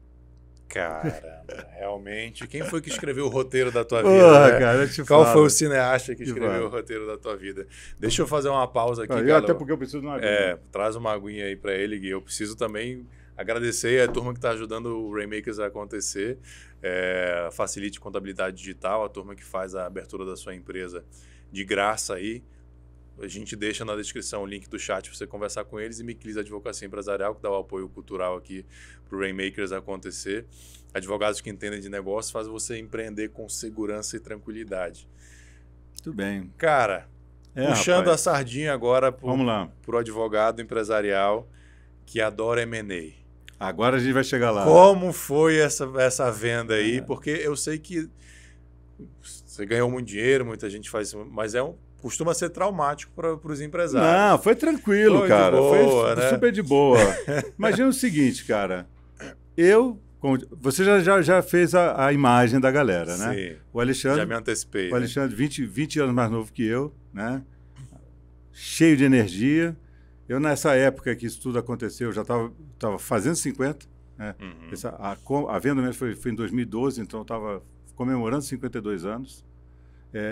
Caramba, realmente. Quem foi que escreveu o roteiro da tua vida? Né? Cara, Qual foi o cineasta que escreveu o roteiro da tua vida? Deixa eu fazer uma pausa aqui, cara. Até porque eu preciso de uma aguinha. Traz uma aguinha aí para ele, Gui. Eu preciso também Agradecer a turma que está ajudando o Rainmakers a acontecer. Facilite Contabilidade Digital, a turma que faz a abertura da sua empresa de graça aí. A gente deixa na descrição o link do chat para você conversar com eles. E Miquilis Advocacia Empresarial, que dá o apoio cultural aqui para o Rainmakers acontecer. Advogados que entendem de negócio fazem você empreender com segurança e tranquilidade. Muito bem. Cara, puxando rapaz, a sardinha agora vamos lá. Pro advogado empresarial que adora M&A. Agora a gente vai chegar lá. Como foi essa venda aí? Porque eu sei que você ganhou muito dinheiro, muita gente faz isso, mas costuma ser traumático para os empresários. Não, foi tranquilo, cara. Boa, foi né? super de boa. Imagina o seguinte, cara. Você já fez a imagem da galera, né? Sim, O Alexandre, já me antecipei. o Alexandre 20 anos mais novo que eu, né? Cheio de energia. Eu, nessa época que isso tudo aconteceu, já estava fazendo 50. Né? A venda mesmo foi em 2012, então eu estava comemorando 52 anos.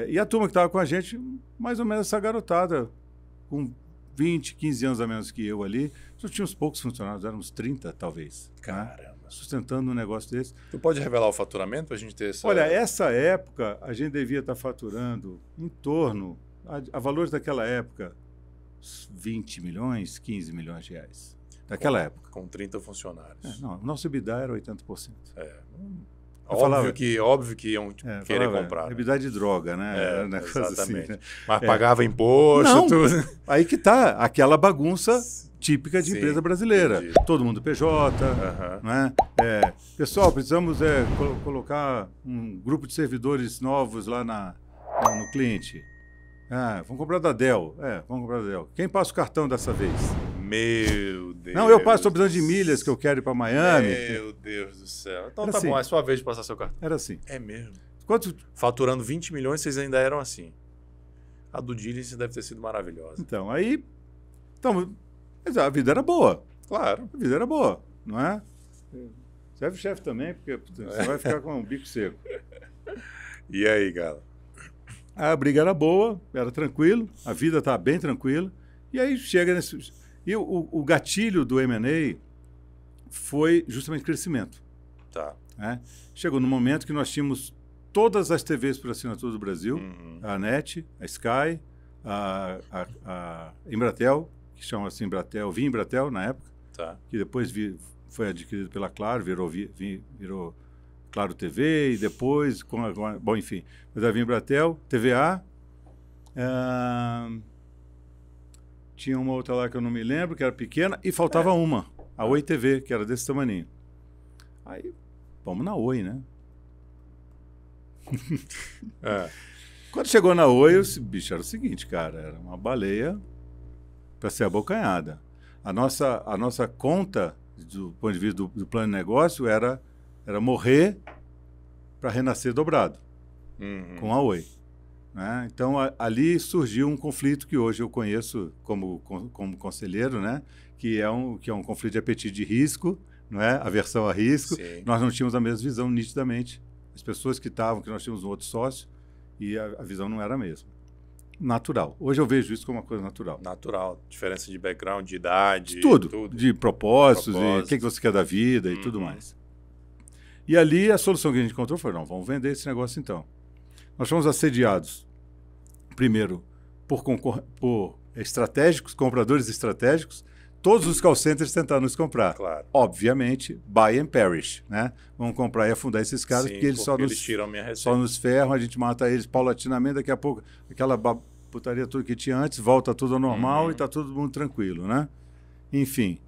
E a turma que estava com a gente, mais ou menos essa garotada, com 20, 15 anos a menos que eu ali. Só tinha uns poucos funcionários, éramos 30 talvez. Caramba. Né? Sustentando um negócio desse. Tu pode revelar o faturamento para a gente ter essa... Olha, essa época a gente devia estar faturando em torno, a valores daquela época, 20 milhões, 15 milhões de reais. Daquela época. Com 30 funcionários. Não, o nosso EBITDA era 80%. Óbvio que iam querer comprar. Né? EBITDA de droga, né? Exatamente. Assim, né? Mas pagava imposto, não, tudo. Aí que tá, aquela bagunça típica de empresa brasileira. Entendi. Todo mundo PJ, né? Pessoal, precisamos colocar um grupo de servidores novos lá no cliente. Vamos comprar da Dell. Vamos comprar da Dell. Quem passa o cartão dessa vez? Meu Deus. Não, eu passo, estou precisando de milhas que eu quero ir para Miami. Meu Deus do céu. Então Era tá assim. bom, é sua vez de passar seu cartão. Era assim. É mesmo. Quanto? Faturando 20 milhões, vocês ainda eram assim. A do Diligence deve ter sido maravilhosa. Então, aí... Mas a vida era boa. Claro. A vida era boa, não é? Serve o chefe também, porque você vai ficar com um bico seco. E aí, Galo? A briga era boa, era tranquilo, a vida estava bem tranquila. E aí chega nesse... E o gatilho do M&A foi justamente crescimento. Tá. Né? Chegou no momento que nós tínhamos todas as TVs por assinatura do Brasil, a NET, a Sky, a Embratel, que chama assim Via Embratel na época, que depois foi adquirido pela Claro, virou Claro TV, e depois, bom, enfim, mas a Via Embratel, TVA, tinha uma outra lá que eu não me lembro, que era pequena, e faltava uma, a Oi TV, que era desse tamaninho. Aí, vamos na Oi, né? Quando chegou na Oi, bicho, era o seguinte, cara, era uma baleia para ser abocanhada. A nossa conta, do ponto de vista do plano de negócio, era morrer para renascer dobrado, com a Oi. Né? Então, ali surgiu um conflito que hoje eu conheço como conselheiro, né? que é um conflito de apetite de risco, não é? Aversão a risco. Sim. Nós não tínhamos a mesma visão nitidamente. As pessoas que nós tínhamos um outro sócio, e a visão não era a mesma. Natural. Hoje eu vejo isso como uma coisa natural. Natural. Diferença de background, de idade. Tudo. De propósitos, e o que você quer da vida e tudo mais. E ali a solução que a gente encontrou foi, não, vamos vender esse negócio então. Nós fomos assediados, primeiro, por estratégicos, compradores estratégicos. Todos os call centers tentaram nos comprar. Claro. Obviamente, buy and perish, né? Vamos comprar e afundar esses caras, Sim, porque eles tiram a minha receita. só nos ferram, a gente mata eles paulatinamente, daqui a pouco aquela putaria tudo que tinha antes, volta tudo ao normal e está todo mundo tranquilo, né? Enfim,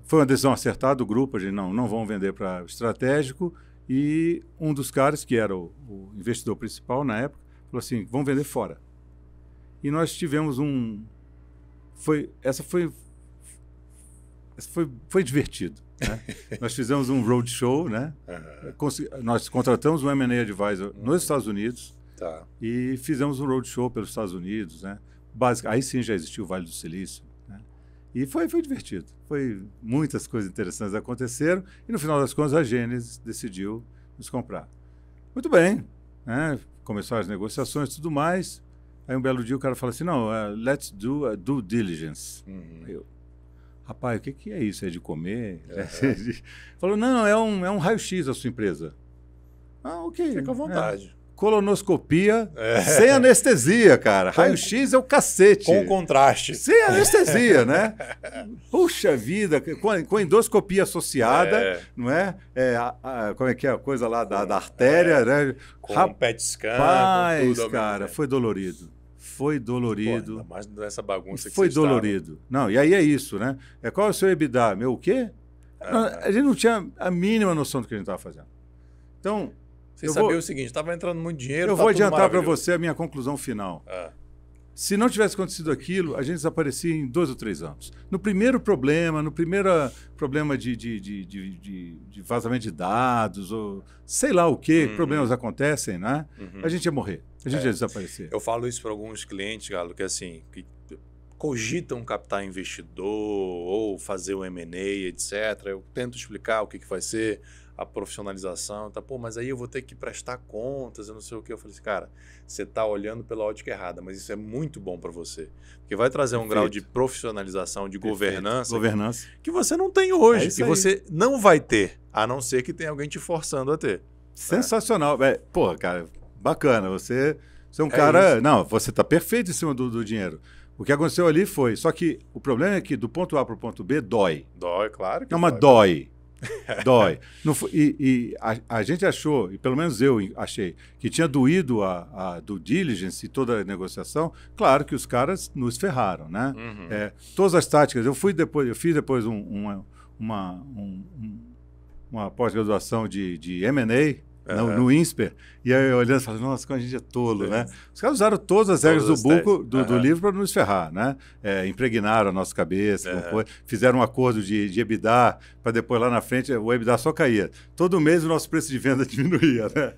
foi uma decisão acertada do grupo, a gente não vamos vender para estratégico, e um dos caras, que era o investidor principal na época, falou assim, vamos vender fora. E nós tivemos foi divertido. Né? Nós fizemos um roadshow, né? Nós contratamos um M&A Advisor nos Estados Unidos e fizemos um roadshow pelos Estados Unidos. Né? Aí sim já existiu o Vale do Silício. Né? E foi divertido. Muitas coisas interessantes aconteceram e no final das contas a Gênesis decidiu nos comprar. Muito bem. Né? Começaram as negociações e tudo mais. Aí um belo dia o cara fala assim, não, let's do a due diligence. rapaz, o que é isso? É de comer? Falou, não, é um raio-x da sua empresa. Ah, ok. Fica à vontade. Colonoscopia sem anestesia, cara. Raio-X é o cacete. Com contraste. Sem anestesia, né? Puxa vida, com endoscopia associada, não é? Como é que é a coisa lá da artéria, né? Com PET scan, com tudo. Cara, foi dolorido. Foi dolorido. Pô, ainda mais dessa bagunça que foi vocês dolorido. Não, e aí é isso, né? Qual é o seu EBITDA? Meu o quê? A gente não tinha a mínima noção do que a gente estava fazendo. Então... Você sabia o seguinte, estava entrando muito dinheiro. Eu vou adiantar para você a minha conclusão final. Se não tivesse acontecido aquilo, a gente desaparecia em 2 ou 3 anos. No primeiro problema de vazamento de dados, ou sei lá o que, problemas acontecem, né? A gente ia morrer, a gente ia desaparecer. Eu falo isso para alguns clientes, Galo, que assim, que cogitam captar investidor ou fazer um M&A, etc. Eu tento explicar o que vai ser a profissionalização, tá? Pô, mas aí eu vou ter que prestar contas, eu não sei o que. Eu falei assim, cara, você está olhando pela ótica errada, mas isso é muito bom para você, porque vai trazer um grau de profissionalização, de governança que você não tem hoje, que você não vai ter, a não ser que tenha alguém te forçando a ter. Sensacional. Pô, cara, bacana, você é um cara... Isso. Não, você está perfeito em cima do dinheiro. O que aconteceu ali foi... Só que o problema é que do ponto A para o ponto B dói. Dói, claro que não, mas dói. Dói. A gente achou, e pelo menos eu achei, que tinha doído a due diligence e toda a negociação. Claro que os caras nos ferraram, né? Todas as táticas. Eu fiz depois uma pós-graduação de M&A, no INSPER, e aí eu olhando e falando, nossa, como a gente é tolo, né? Os caras usaram todas as regras do livro para nos ferrar, né? Impregnaram a nossa cabeça, fizeram um acordo de EBITDA, para depois lá na frente o EBITDA só caía. Todo mês o nosso preço de venda diminuía, né?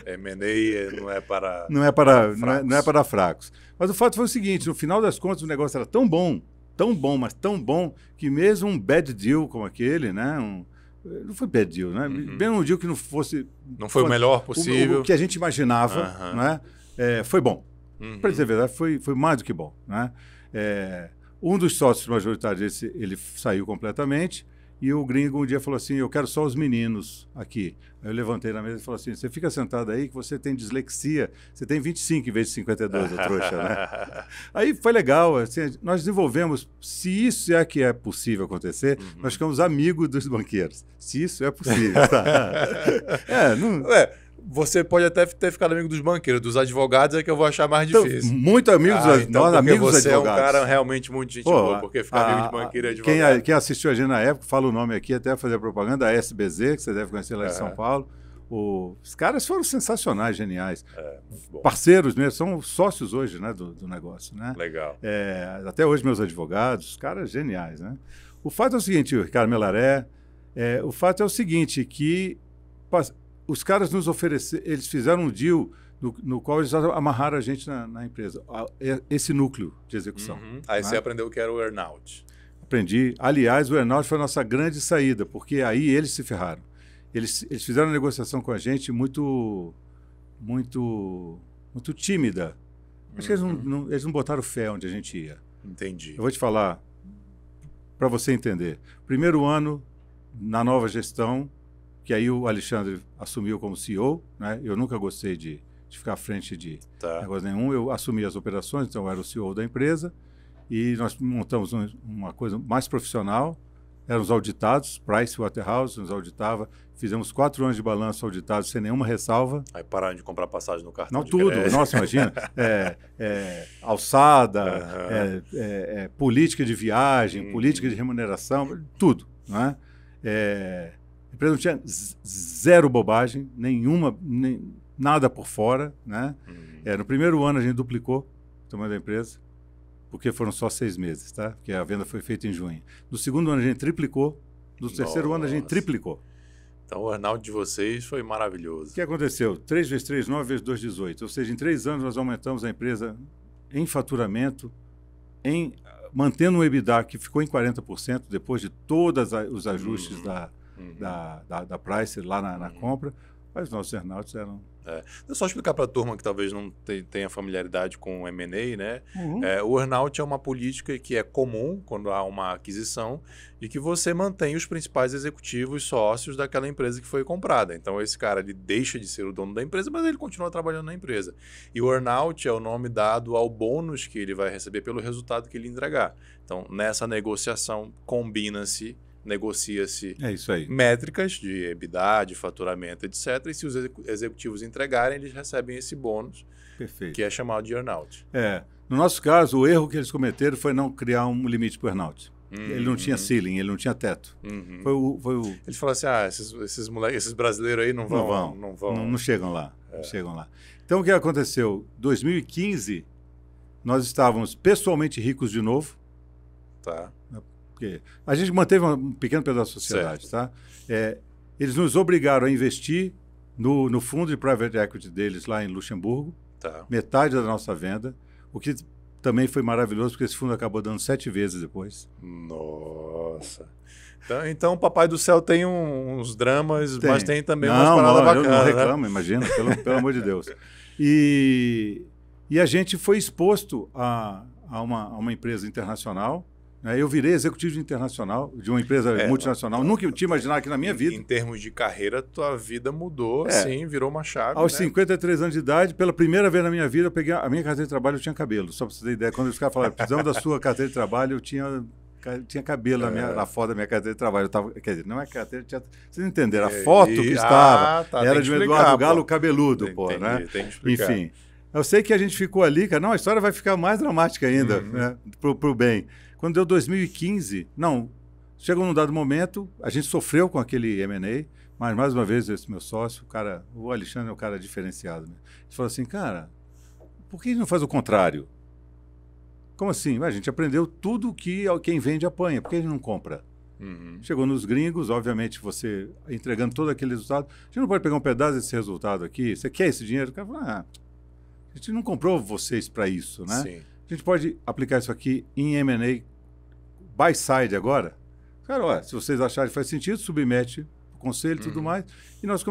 M&A não é para não é para fracos. Mas o fato foi o seguinte, no final das contas o negócio era tão bom, mas tão bom, que mesmo um bad deal como aquele, né? Não foi bad deal, né? Bem um deal que não fosse... Não foi o melhor possível. O que a gente imaginava, né? Foi bom. Para dizer a verdade, foi mais do que bom, né? Um dos sócios majoritários, ele saiu completamente, e o gringo um dia falou assim, eu quero só os meninos aqui. Aí eu levantei na mesa e falei assim, você fica sentado aí que você tem dislexia, você tem 25 em vez de 52, a trouxa, né? Aí foi legal, assim, nós desenvolvemos, se isso é que é possível acontecer, nós ficamos amigos dos banqueiros, se isso é possível. Tá? Você pode até ter ficado amigo dos banqueiros, dos advogados é que eu vou achar mais difícil. Muito amigos, nós amigos dos advogados. Você é um cara realmente muito gente boa, porque ficar amigo de banqueiro e advogado. Quem assistiu a gente na época, fala o nome aqui, até fazer propaganda, a SBZ, que você deve conhecer lá de São Paulo. Os caras foram sensacionais, geniais. Parceiros mesmo, são sócios hoje, né, do negócio. Né? Legal. Até hoje meus advogados, caras geniais. Né? O fato é o seguinte, o Ricardo Melaré, o fato é o seguinte, que... Os caras nos ofereceram, eles fizeram um deal no qual eles amarraram a gente na empresa, esse núcleo de execução. Aí você aprendeu o que era o earnout. Aprendi. Aliás, o earnout foi a nossa grande saída, porque aí eles se ferraram. Eles fizeram uma negociação com a gente muito tímida. Acho que eles não botaram fé onde a gente ia. Entendi. Eu vou te falar, para você entender. Primeiro ano, na nova gestão, que aí o Alexandre assumiu como CEO, né? Eu nunca gostei de ficar à frente de negócio nenhum. Eu assumi as operações, então eu era o CEO da empresa, e nós montamos uma coisa mais profissional. Éramos auditados, Pricewaterhouse nos auditava, fizemos 4 anos de balanço auditados sem nenhuma ressalva. Aí pararam de comprar passagem no cartão de crédito. Não, tudo. Nossa, imagina. Alçada, política de viagem, política de remuneração, tudo. Né? A empresa não tinha zero bobagem, nada por fora. Né? No primeiro ano a gente duplicou o tamanho da empresa, porque foram só 6 meses, tá? Porque a venda foi feita em junho. No segundo ano a gente triplicou, no terceiro ano a gente triplicou. Então o earnout de vocês foi maravilhoso. O que aconteceu? 3 vezes 3, 9 vezes 2, 18. Ou seja, em 3 anos nós aumentamos a empresa em faturamento, mantendo um EBITDA que ficou em 40%, depois de todos os ajustes da Price lá na compra, mas os nossos earnouts eram Só explicar para a turma que talvez não tenha familiaridade com o M&A, né? Uhum. O earn-out é uma política que é comum quando há uma aquisição de que você mantém os principais executivos sócios daquela empresa que foi comprada. Então, esse cara ele deixa de ser o dono da empresa, mas ele continua trabalhando na empresa. E o earn-out é o nome dado ao bônus que ele vai receber pelo resultado que ele entregar. Então, nessa negociação, negocia-se métricas de EBITDA, de faturamento, etc. E se os executivos entregarem, eles recebem esse bônus, que é chamado de earn-out. No nosso caso, o erro que eles cometeram foi não criar um limite para o earn-out. Ele não tinha ceiling, ele não tinha teto. Eles falaram assim, esses moleques, esses brasileiros aí não chegam lá. Não chegam lá. Então, o que aconteceu? Em 2015, nós estávamos pessoalmente ricos de novo. Tá. Porque a gente manteve um pequeno pedaço da sociedade, tá? Eles nos obrigaram a investir no fundo de private equity deles lá em Luxemburgo, metade da nossa venda, o que também foi maravilhoso, porque esse fundo acabou dando 7 vezes depois. Nossa! Então o Papai do Céu tem uns dramas, mas tem também umas paradas bacanas. Não reclamo, né? Imagina, pelo amor de Deus. E a gente foi exposto a uma empresa internacional. Eu virei executivo internacional de uma empresa multinacional. Nunca tinha imaginado aqui na minha vida. Em termos de carreira, tua vida mudou, sim, virou uma chave. Aos 53 anos de idade, pela primeira vez na minha vida, eu peguei a minha carteira de trabalho, eu tinha cabelo. Só para você ter ideia, quando os caras falaram, precisamos da sua carteira de trabalho, eu tinha cabelo na foto da minha carteira de trabalho. Quer dizer, não é carteira, vocês entenderam, a foto que estava era de um Eduardo Galo cabeludo, né? Tem que explicar. Enfim, eu sei que a gente ficou ali, cara, não, a história vai ficar mais dramática ainda, né, pro bem. Quando deu 2015, chegou num dado momento, a gente sofreu com aquele M&A, mas mais uma vez esse meu sócio, o Alexandre é um cara diferenciado, né? Ele falou assim, cara, por que não faz o contrário? Como assim? A gente aprendeu tudo que quem vende apanha, por que a gente não compra? Chegou nos gringos, obviamente você entregando todo aquele resultado, a gente não pode pegar um pedaço desse resultado aqui, você quer esse dinheiro? O cara falou, a gente não comprou vocês para isso, né? Sim. A gente pode aplicar isso aqui em M&A buy side agora? Cara, se vocês acharem que faz sentido, submete o conselho e tudo mais. E nós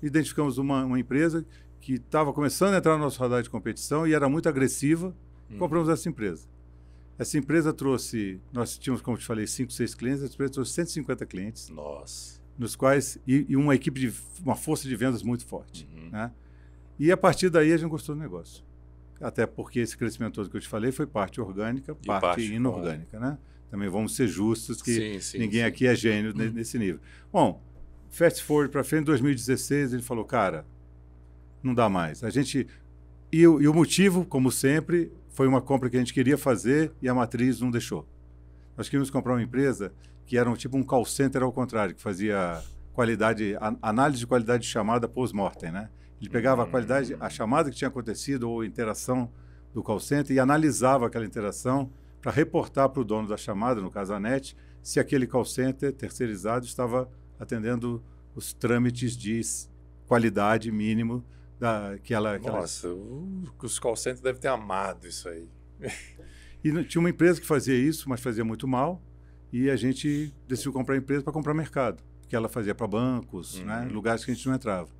identificamos uma empresa que estava começando a entrar no nosso radar de competição e era muito agressiva. Compramos essa empresa. Essa empresa nós tínhamos, como eu te falei, 5, 6 clientes, essa empresa trouxe 150 clientes. Nossa. Nos quais, e uma força de vendas muito forte. Né? E a partir daí a gente gostou do negócio. Até porque esse crescimento todo que eu te falei foi parte orgânica, parte inorgânica, né? Também vamos ser justos que ninguém aqui é gênio nesse nível. Bom, fast forward para frente, em 2016, ele falou, cara, não dá mais. E o motivo, como sempre, foi uma compra que a gente queria fazer e a matriz não deixou. Nós queríamos comprar uma empresa que era tipo um call center ao contrário, que fazia análise de qualidade de chamada post-mortem, né? Ele pegava a chamada que tinha acontecido ou a interação do call center e analisava aquela interação para reportar para o dono da chamada, no caso a NET, se aquele call center terceirizado estava atendendo os trâmites de qualidade mínimo Nossa, os call centers devem ter amado isso aí. E tinha uma empresa que fazia isso, mas fazia muito mal, e a gente decidiu comprar a empresa para comprar mercado, porque ela fazia para bancos, né, lugares que a gente não entrava.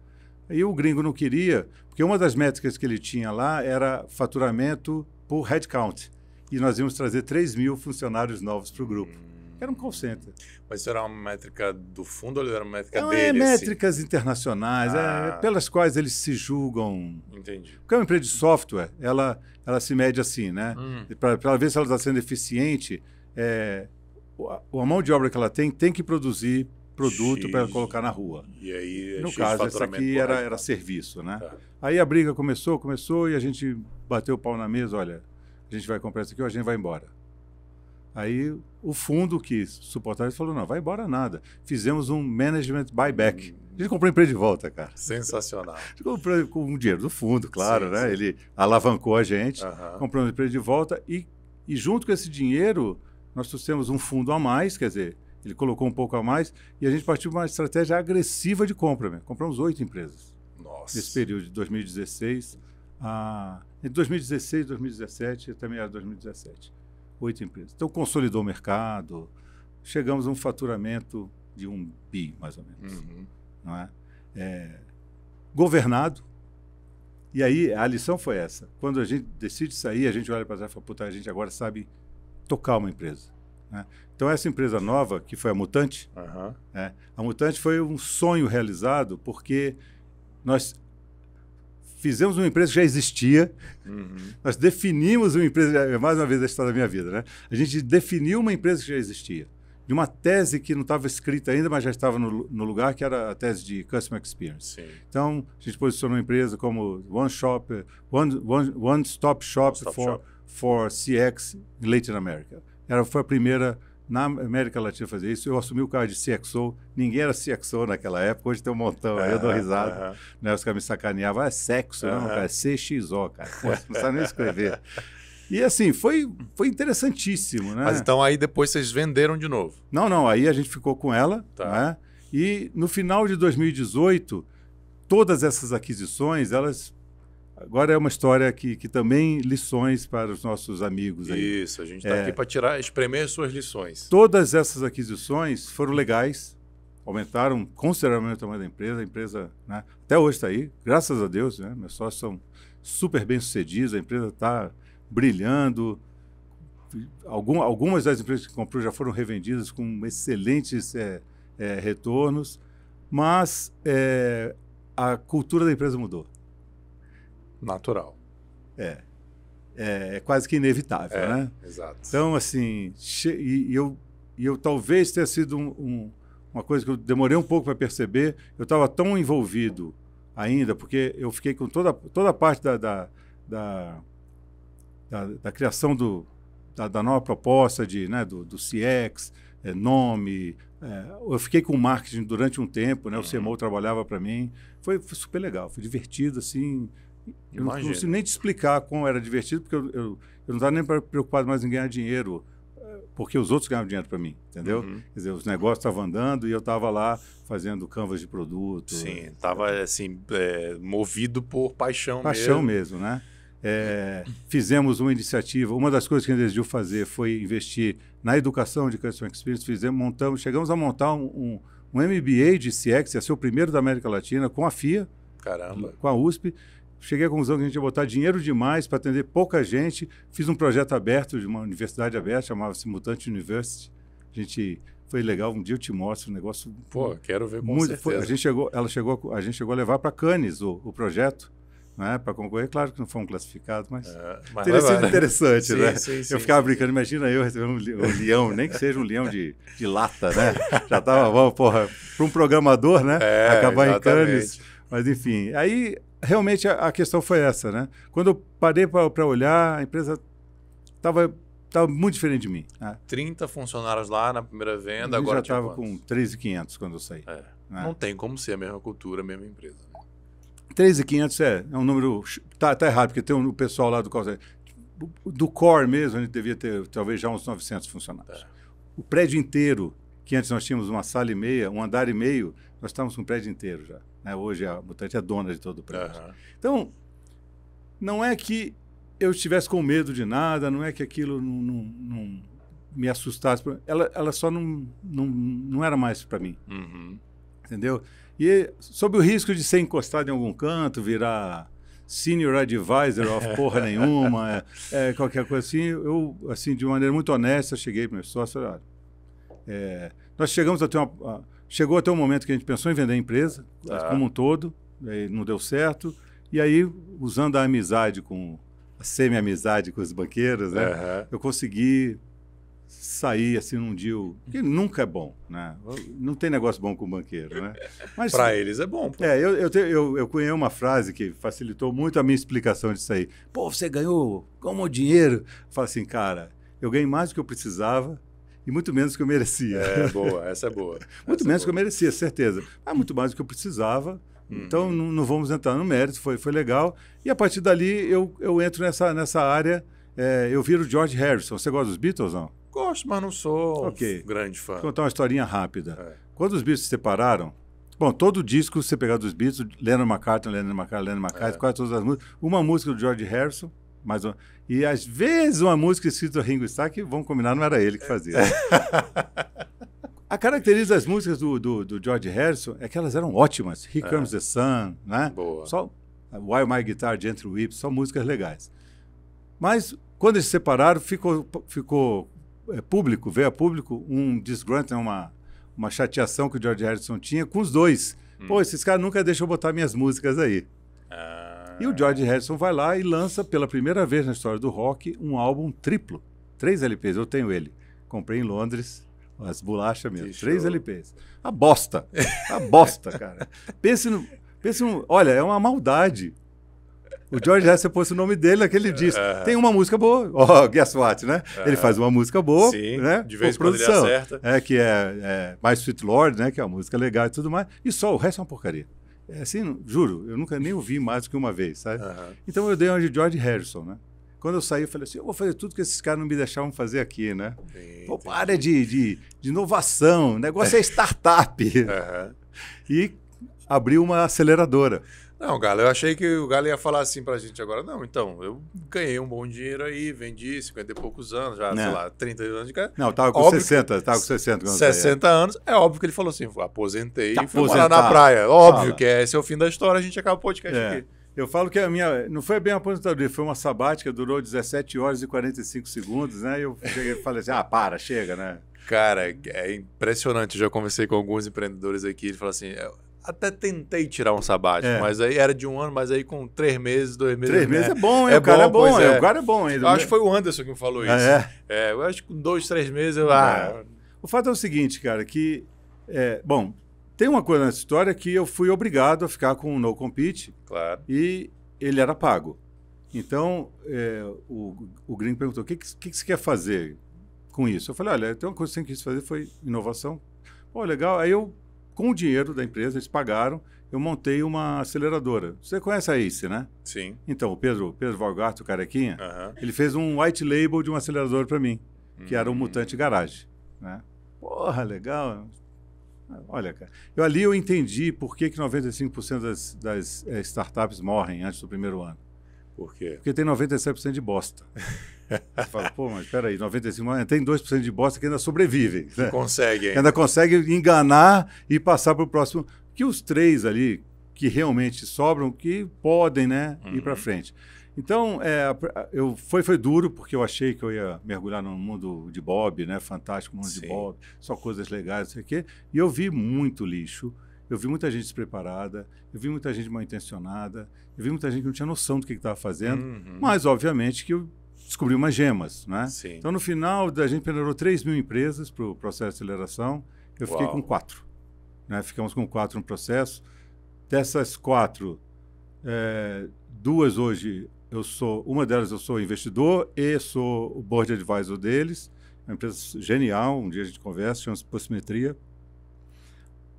Aí o gringo não queria, porque uma das métricas que ele tinha lá era faturamento por headcount. E nós íamos trazer 3 mil funcionários novos para o grupo. Era um call center. Mas isso era uma métrica do fundo ou era uma métrica não, dele? Métricas internacionais, pelas quais eles se julgam. Entendi. Porque uma empresa de software, ela se mede assim, né? Para ver se ela está sendo eficiente, a mão de obra que ela tem que produzir produto para colocar na rua. E aí, no caso, essa aqui era serviço, né? Tá. Aí a briga começou e a gente bateu o pau na mesa, olha, a gente vai comprar isso aqui ou a gente vai embora. Aí o fundo que suportava isso falou, não, vai embora nada. Fizemos um management buyback. A gente comprou a empresa de volta, cara. Sensacional. A gente comprou com o dinheiro do fundo, claro, né? Sim. Ele alavancou a gente, comprou a empresa de volta e junto com esse dinheiro nós trouxemos um fundo a mais, quer dizer, ele colocou um pouco a mais e a gente partiu para uma estratégia agressiva de compra. Mesmo. Compramos 8 empresas. Nossa. Nesse período de 2016 entre 2016 e 2017, até meados de 2017. 8 empresas. Então, consolidou o mercado, chegamos a um faturamento de 1 bi, mais ou menos. Não é? Governado, E aí a lição foi essa. Quando a gente decide sair, a gente olha para trás e fala, puta, a gente agora sabe tocar uma empresa. Né? Então essa empresa nova, que foi a Mutante, a Mutante foi um sonho realizado porque nós fizemos uma empresa que já existia, nós definimos uma empresa, mais uma vez a história da minha vida, né? A gente definiu uma empresa que já existia, de uma tese que não estava escrita ainda, mas já estava no lugar, que era a tese de Customer Experience. Sim. Então, a gente posicionou a empresa como One Stop Shop for CX em Latin America. Foi a primeira na América Latina a fazer isso. Eu assumi o cargo de CXO. Ninguém era CXO naquela época. Hoje tem um montão. Eu dou risada. Né? Os caras me sacaneavam. É sexo, não, cara. É CXO, cara. Pô, você não sabe nem escrever. E assim, foi interessantíssimo. Né? Mas então aí depois vocês venderam de novo? Não. Aí a gente ficou com ela. Né? E no final de 2018, todas essas aquisições, elas... Agora é uma história que também lições para os nossos amigos aí. Isso, a gente está aqui para espremer as suas lições. Todas essas aquisições foram legais, aumentaram consideravelmente o tamanho da empresa. A empresa, né, até hoje está aí, graças a Deus, né, meus sócios são super bem-sucedidos, a empresa está brilhando. Algumas das empresas que comprou já foram revendidas com excelentes retornos, mas a cultura da empresa mudou. Natural. É quase que inevitável, né? Exato. Então, assim, eu talvez tenha sido uma coisa que eu demorei um pouco para perceber. Eu estava tão envolvido ainda, porque eu fiquei com toda a parte da criação da nova proposta né, do CX, nome. Eu fiquei com marketing durante um tempo, né? O CMO trabalhava para mim. Foi super legal, foi divertido, assim. Eu não consigo nem te explicar como era divertido, porque eu não estava nem preocupado mais em ganhar dinheiro, porque os outros ganhavam dinheiro para mim, entendeu? Quer dizer, os negócios estavam andando e eu estava lá fazendo canvas de produto. Sim, estava assim, movido por paixão mesmo, né? Fizemos uma iniciativa, uma das coisas que a gente decidiu fazer foi investir na educação de Customer Experience. Chegamos a montar um MBA de CX, ia ser o primeiro da América Latina, com a FIA, Caramba. Com a USP. Cheguei à conclusão que a gente ia botar dinheiro demais para atender pouca gente. Fiz um projeto aberto de uma universidade aberta, chamava-se Mutante University. Foi legal, um dia eu te mostro um negócio... Pô, quero ver com certeza. A gente chegou a levar para Cannes o projeto, né, para concorrer. Claro que não fomos classificados, mas teria sido interessante, sim, né? Sim, eu ficava brincando, imagina eu receber um leão, nem que seja um leão de lata, né? Já estava bom, porra, para um programador, né? Acabar exatamente. Em Cannes. Mas enfim, aí... Realmente a questão foi essa, né? Quando eu parei para olhar, a empresa estava muito diferente de mim. Né? 30 funcionários lá na primeira venda, agora já estava com 3.500 quando eu saí. Né? Não tem como ser a mesma cultura, a mesma empresa. Né? 3.500 é um número... Tá errado, porque tem o pessoal lá do core mesmo, a gente devia ter talvez já uns 900 funcionários. O prédio inteiro, que antes nós tínhamos uma sala e meia, um andar e meio, nós estávamos com um prédio inteiro já. Né? Hoje a Mutante é dona de todo o prédio. Então, não é que eu estivesse com medo de nada, não é que aquilo não me assustasse. Ela só não era mais para mim. Entendeu? E sob o risco de ser encostado em algum canto, virar senior advisor of porra nenhuma, qualquer coisa assim, eu, assim, de maneira muito honesta, cheguei para o meu sócio e falei, nós chegamos a ter chegou até um momento que a gente pensou em vender a empresa, como um todo, não deu certo, e aí, usando a amizade a semi-amizade com os banqueiros, né, eu consegui sair assim num deal, que nunca é bom, né? Não tem negócio bom com banqueiro, né? Mas para eles é bom. Pô. Eu cunhei uma frase que facilitou muito a minha explicação disso aí. Pô, você ganhou como dinheiro? Eu falo assim, cara, eu ganhei mais do que eu precisava, e muito menos do que eu merecia. Boa, essa é boa. Muito menos do que eu merecia, certeza. Mas muito mais do que eu precisava. Então, não vamos entrar no mérito, foi legal. E a partir dali, eu entro nessa área, eu viro George Harrison. Você gosta dos Beatles, não? Gosto, mas não sou um grande fã. Vou contar uma historinha rápida. Quando os Beatles se separaram, bom, todo disco, você pegar dos Beatles, Lennon McCartney, quase todas as músicas, uma música do George Harrison, e às vezes uma música escrita do Ringo Starr, que vamos combinar, não era ele que fazia. A característica das músicas do George Harrison é que elas eram ótimas. Here Comes the Sun, né? Boa. While My Guitar Gently Weeps, são músicas legais. Mas, quando eles se separaram, ficou público, veio a público um disgruntled, uma chateação que o George Harrison tinha com os dois. Pô, esses caras nunca deixam eu botar minhas músicas aí. E o George Harrison vai lá e lança, pela primeira vez na história do rock, um álbum triplo. 3 LPs, eu tenho ele. Comprei em Londres, as bolachas mesmo. 3 LPs. A bosta, cara. Pense no... Olha, é uma maldade. O George Harrison pôs o nome dele naquele disco. Tem uma música boa. Guess what, né? Ele faz uma música boa, sim, né? De vez em quando ele acerta. Que é My Sweet Lord, né? Que é uma música legal e tudo mais. E só, o resto é uma porcaria. Assim, juro, eu nunca nem ouvi mais do que uma vez, sabe? Então eu dei uma de George Harrison, né? Quando eu saí, eu falei assim, eu vou fazer tudo que esses caras não me deixavam fazer aqui, né? Pô, área de inovação, o negócio é startup. E abriu uma aceleradora. Não, Galo, eu achei que o Galo ia falar assim pra gente agora. Não, então, eu ganhei um bom dinheiro aí, vendi 50 e poucos anos, já, sei lá, 30 anos de cara. Não, tava com 60, tava com 60. 60 anos, é óbvio que ele falou assim, aposentei e fui morar na praia. Óbvio que esse é o fim da história, a gente acaba o podcast aqui. Eu falo que a minha, não foi bem uma aposentadoria, foi uma sabática, durou 17 horas e 45 segundos, né? E eu cheguei e falei assim, chega, né? Cara, é impressionante, eu já conversei com alguns empreendedores aqui, eles falam assim... Até tentei tirar um sabático, mas aí era de um ano, mas aí com 3 meses, 2 meses... 3 meses é bom, hein? O cara é bom, o cara é bom ainda. Eu acho que foi o Anderson que me falou isso. Eu acho que com 2, 3 meses eu... O fato é o seguinte, cara, que... bom, tem uma coisa nessa história que eu fui obrigado a ficar com o No Compete. Claro. E ele era pago. Então, o Gringo perguntou, o que você quer fazer com isso? Eu falei, olha, tem uma coisa que eu quis fazer, foi inovação. Pô, legal. Aí eu... Com o dinheiro da empresa, eles pagaram, eu montei uma aceleradora. Você conhece a ACE, né? Sim. Então, o Pedro Valgarto, o carequinha, ele fez um white label de uma aceleradora para mim, que era o Mutante Garage. Né? Porra, legal. Olha, cara, eu entendi por que 95% das startups morrem antes do primeiro ano. Por quê? Porque tem 97% de bosta. Você fala, pô, mas peraí, 95%, tem 2% de bosta que ainda sobrevivem. Que né? Consegue, ainda consegue enganar e passar para o próximo. Que os 3 ali, que realmente sobram, que podem, né, ir para frente. Então, foi duro, porque eu achei que eu ia mergulhar no mundo de Bob, né, fantástico mundo de Bob, só coisas legais, não sei o quê. E eu vi muito lixo. Eu vi muita gente despreparada, eu vi muita gente mal intencionada, eu vi muita gente que não tinha noção do que estava fazendo, mas, obviamente, que eu descobri umas gemas, né? Sim. Então, no final, a gente peneirou 3 mil empresas para o processo de aceleração, eu fiquei com 4. Né? Ficamos com 4 no processo. Dessas 4, 2 hoje, uma delas eu sou investidor e sou o board advisor deles, uma empresa genial, um dia a gente conversa, chama-se Possimetria.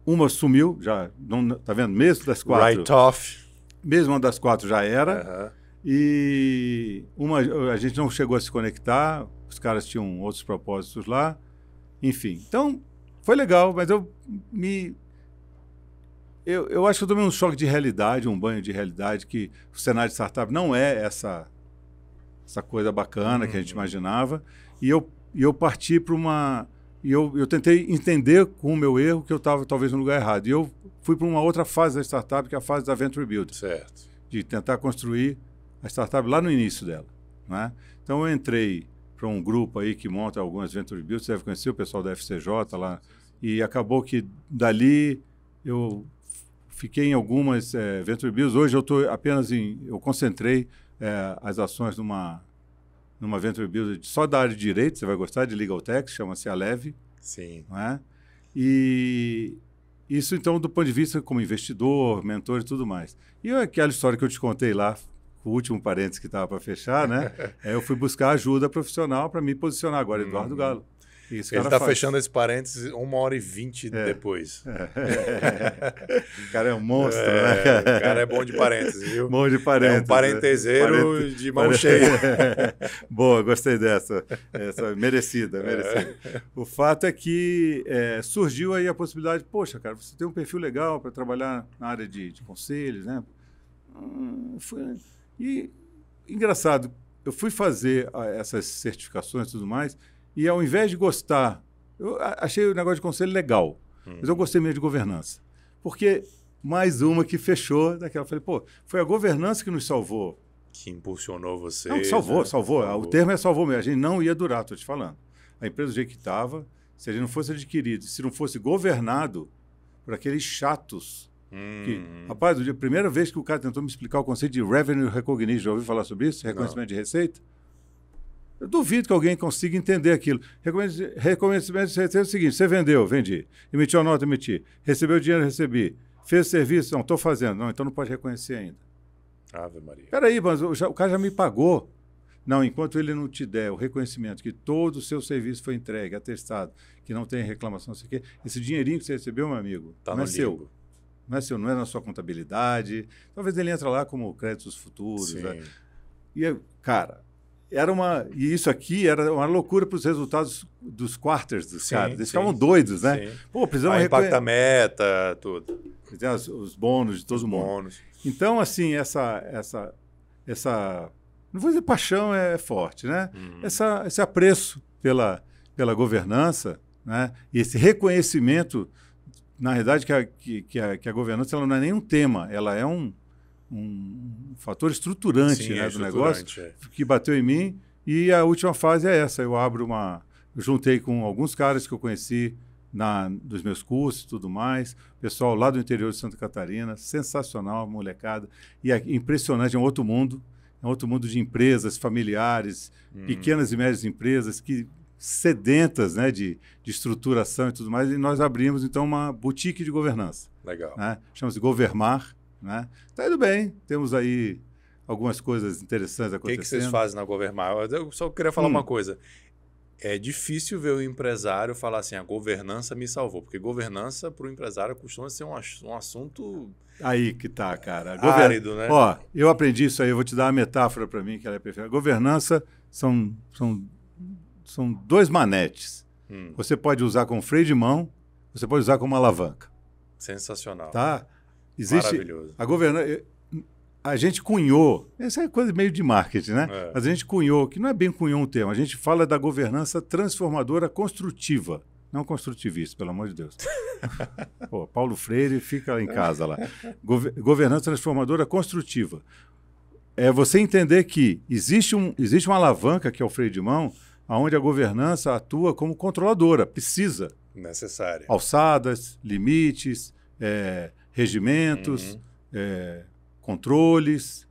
Uma sumiu, já, não, tá vendo? Mesmo das 4. Write-off. Mesmo uma das 4 já era. E a gente não chegou a se conectar, os caras tinham outros propósitos lá. Enfim, então foi legal, mas eu acho que eu tomei um choque de realidade, um banho de realidade, que o cenário de startup não é essa coisa bacana que a gente imaginava. E eu parti para uma... E eu tentei entender com o meu erro que eu estava talvez no lugar errado. E eu fui para uma outra fase da startup, que é a fase da Venture Build. Certo. De tentar construir a startup lá no início dela. Né? Então eu entrei para um grupo aí que monta algumas Venture Builds, você deve conhecer o pessoal da FCJ lá, e acabou que dali eu fiquei em algumas Venture Builds. Hoje eu estou eu concentrei as ações numa Venture Build só da área de direito, você vai gostar, de Legal Tech, chama-se Aleve. Sim. Né? E isso, então, do ponto de vista como investidor, mentor e tudo mais. E aquela história que eu te contei lá, o último parênteses que estava para fechar, né? Eu fui buscar ajuda profissional para me posicionar agora, Eduardo Galo. Ele está fechando esse parênteses 1h20 depois. O cara é um monstro, né? O cara é bom de parênteses, viu? Bom de parênteses. É um parenteseiro de mão cheia. Boa, gostei dessa. Merecida. O fato é que surgiu aí a possibilidade, poxa, cara, você tem um perfil legal para trabalhar na área de conselhos, né? E, engraçado, eu fui fazer essas certificações e tudo mais, e ao invés de gostar, eu achei o negócio de conselho legal, mas eu gostei mesmo de governança. Porque mais uma que fechou daquela. Eu falei, pô, foi a governança que nos salvou. Que impulsionou você. Não, salvou. O termo é salvou mesmo. A gente não ia durar, estou te falando. A empresa do jeito que estava, se a gente não fosse adquirido, se não fosse governado por aqueles chatos. Rapaz, a primeira vez que o cara tentou me explicar o conceito de Revenue Recognition, já ouviu falar sobre isso? Reconhecimento de receita? Eu duvido que alguém consiga entender aquilo. Reconhecimento de receita é o seguinte: você vendeu, vendi. Emitiu a nota, emiti. Recebeu o dinheiro, recebi. Fez o serviço? Não, estou fazendo. Não, então não pode reconhecer ainda. Ave Maria. Peraí, mas o cara já me pagou. Não, enquanto ele não te der o reconhecimento que todo o seu serviço foi entregue, atestado, que não tem reclamação, não sei o quê, esse dinheirinho que você recebeu, meu amigo, não é seu. Não é seu, não é na sua contabilidade. Talvez ele entre lá como créditos futuros. Né? E, cara, e isso aqui era uma loucura para os resultados dos quarters dos caras. Eles ficavam doidos, né? Sim. Pô, precisamos impacta a meta, tudo. Tem os bônus de todo mundo. Então, assim, essa não vou dizer paixão, é forte, né? Esse apreço pela governança, né? E esse reconhecimento, na realidade, que a governança ela não é nem um tema, ela é um fator estruturante, né, do negócio, que bateu em mim. E a última fase é essa. Eu juntei com alguns caras que eu conheci dos meus cursos e tudo mais, pessoal lá do interior de Santa Catarina, sensacional, molecada, e impressionante, é um outro mundo de empresas familiares, pequenas e médias empresas, sedentas, né, de estruturação e tudo mais, e nós abrimos, então, uma boutique de governança. Legal. Né? Chama-se Governmar. Né? Tá indo bem, temos aí algumas coisas interessantes acontecendo. O que vocês fazem na Governmar? Eu só queria falar uma coisa. É difícil ver o empresário falar assim, a governança me salvou, porque governança para o empresário costuma ser um assunto... Aí que tá, cara. Árido, né? Ó, eu aprendi isso aí, eu vou te dar uma metáfora para mim, que ela é perfeita. Governança são dois manetes. Você pode usar como freio de mão, você pode usar como alavanca. Sensacional. Tá? Maravilhoso. A governança... A gente cunhou, essa é coisa meio de marketing, né? Mas a gente cunhou, que não é bem cunhou um termo, a gente fala da governança transformadora construtiva, não construtivista, pelo amor de Deus. Pô, Paulo Freire fica em casa lá. Governança transformadora construtiva. É você entender que existe uma alavanca, que é o freio de mão, onde a governança atua como controladora, precisa. Necessária. Alçadas, limites, regimentos, controles,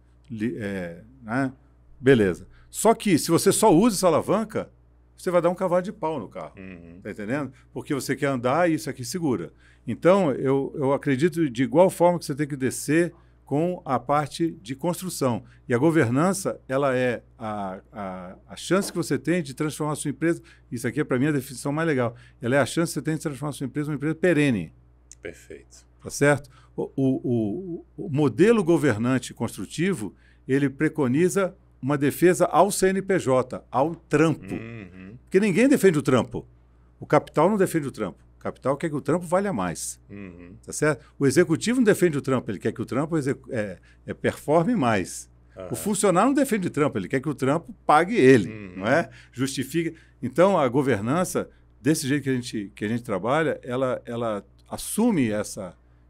né? Beleza. Só que se você só usa essa alavanca, você vai dar um cavalo de pau no carro. Tá entendendo? Porque você quer andar e isso aqui segura. Então, eu acredito de igual forma que você tem que descer com a parte de construção. E a governança, ela é a chance que você tem de transformar a sua empresa, isso aqui é para mim a definição mais legal, ela é a chance que você tem de transformar a sua empresa numa empresa perene. Perfeito. Tá certo? O modelo governante construtivo, ele preconiza uma defesa ao CNPJ, ao trampo. Porque ninguém defende o trampo. O capital não defende o trampo. O capital quer que o trampo valha mais. Tá certo? O executivo não defende o trampo, ele quer que o trampo performe mais. O funcionário não defende o trampo, ele quer que o trampo pague ele, não é? Justifique. Então, a governança, desse jeito que a gente trabalha, ela assume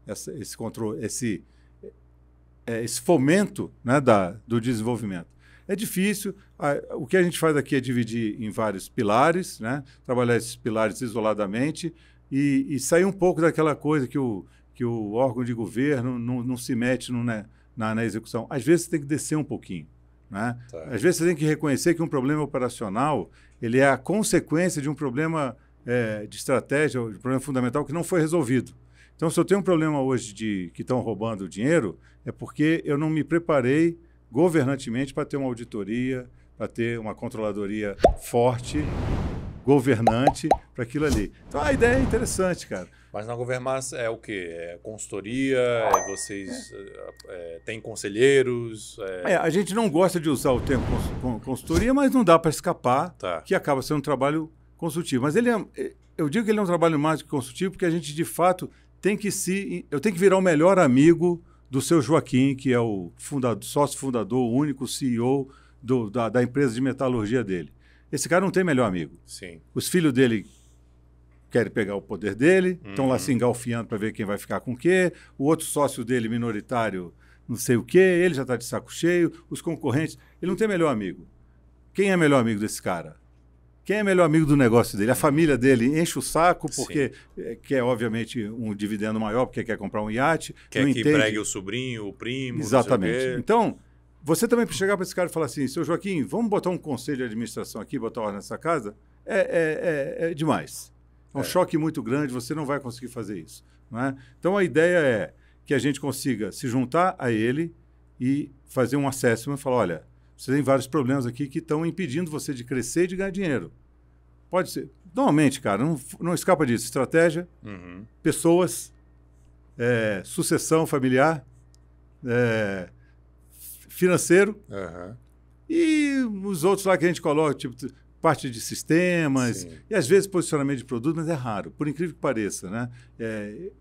esse controle, esse fomento, né, do desenvolvimento. É difícil. O que a gente faz aqui é dividir em vários pilares, né, trabalhar esses pilares isoladamente e sair um pouco daquela coisa que o órgão de governo não se mete na execução. Às vezes você tem que descer um pouquinho. Né? Tá. Às vezes você tem que reconhecer que um problema operacional ele é a consequência de um problema de estratégia, de um problema fundamental que não foi resolvido. Então, se eu tenho um problema hoje que estão roubando o dinheiro, é porque eu não me preparei governantemente para ter uma auditoria, para ter uma controladoria forte, governante, para aquilo ali. Então, a ideia é interessante, cara. Mas na Governmar é o quê? É consultoria? Vocês têm conselheiros? A gente não gosta de usar o termo consultoria, mas não dá para escapar, que acaba sendo um trabalho consultivo. Mas eu digo que ele é um trabalho mais do que consultivo, porque a gente, de fato, eu tenho que virar o melhor amigo do seu Joaquim, que é o sócio fundador, o único CEO da empresa de metalurgia dele. Esse cara não tem melhor amigo. Sim. Os filhos dele querem pegar o poder dele, estão lá se engalfiando para ver quem vai ficar com o quê, o outro sócio dele minoritário não sei o quê, ele já está de saco cheio, os concorrentes, ele não tem melhor amigo. Quem é melhor amigo desse cara? Quem é melhor amigo do negócio dele? A família dele enche o saco porque quer, obviamente, um dividendo maior, porque quer comprar um iate. Quer que empregue o sobrinho, o primo. Exatamente. Então, você também para chegar para esse cara e falar assim, seu Joaquim, vamos botar um conselho de administração aqui, botar ordem nessa casa? É demais. É um choque muito grande, você não vai conseguir fazer isso. Não é? Então, a ideia é que a gente consiga se juntar a ele e fazer um assessment e falar, olha, você tem vários problemas aqui que estão impedindo você de crescer e de ganhar dinheiro. Pode ser. Normalmente, cara, não escapa disso. Estratégia, pessoas, sucessão familiar, financeiro e os outros lá que a gente coloca, tipo parte de sistemas e às vezes posicionamento de produto, mas é raro, por incrível que pareça, né?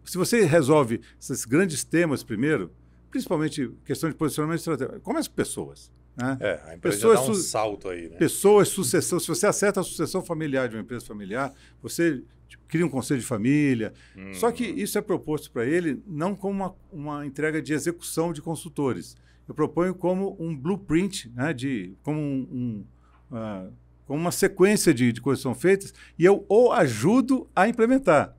Se você resolve esses grandes temas primeiro, principalmente questão de posicionamento estratégico, começa com pessoas. Né? A empresa dá um salto aí. Né? Pessoas, sucessão. Se você acerta a sucessão familiar de uma empresa familiar, você cria um conselho de família. Só que isso é proposto para ele não como uma entrega de execução de consultores. Eu proponho como um blueprint, né, como uma sequência de coisas que são feitas e eu o ajudo a implementar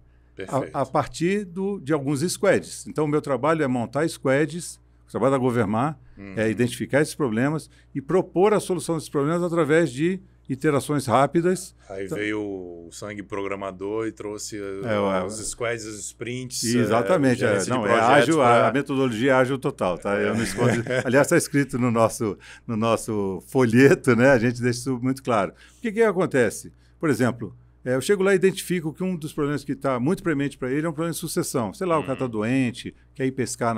a partir de alguns squads. Então, o meu trabalho é montar squads. O trabalho da Governmar é identificar esses problemas e propor a solução desses problemas através de iterações rápidas. Aí veio o sangue programador e trouxe os squads, os sprints. Exatamente. Ágil, a metodologia é ágil total. Tá? Eu não escondo. Aliás, está escrito no nosso folheto, né? A gente deixa isso muito claro. O que acontece? Por exemplo, eu chego lá e identifico que um dos problemas que está muito premente para ele é um problema de sucessão. Sei lá, o cara está doente, quer ir pescar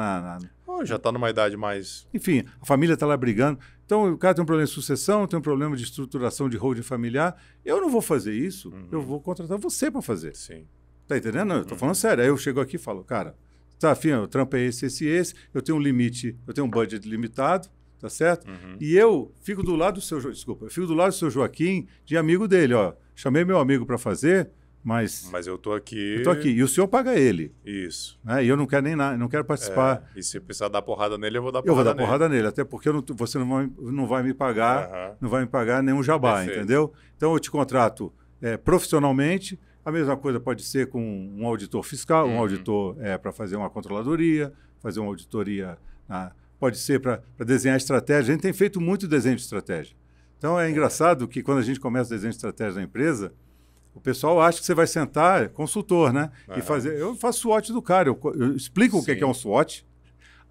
já está numa idade mais... Enfim, a família está lá brigando. Então, o cara tem um problema de sucessão, tem um problema de estruturação de holding familiar. Eu não vou fazer isso, eu vou contratar você para fazer. Sim. Tá entendendo? Não, eu estou falando sério. Aí eu chego aqui e falo, cara, tá afim, o trampo é esse, eu tenho um limite, eu tenho um budget limitado, tá certo? E eu fico do lado do seu Joaquim, de amigo dele, ó. Chamei meu amigo para fazer, mas eu tô aqui. Eu tô aqui. E o senhor paga ele. Isso. Né? E eu não quero nem nada, não quero participar. E se precisar dar porrada nele, eu vou dar porrada nele. Eu vou dar nele. porrada nele, até porque você não vai me pagar, não vai me pagar nenhum jabá, perfeito. Entendeu? Então eu te contrato profissionalmente. A mesma coisa pode ser com um auditor fiscal, um auditor para fazer uma controladoria, fazer uma auditoria. Pode ser para desenhar estratégia. A gente tem feito muito desenho de estratégia. Então, é engraçado que quando a gente começa o desenho de estratégia da empresa, o pessoal acha que você vai sentar, consultor, né? E fazer... Eu faço SWOT do cara, eu explico o que é um SWOT,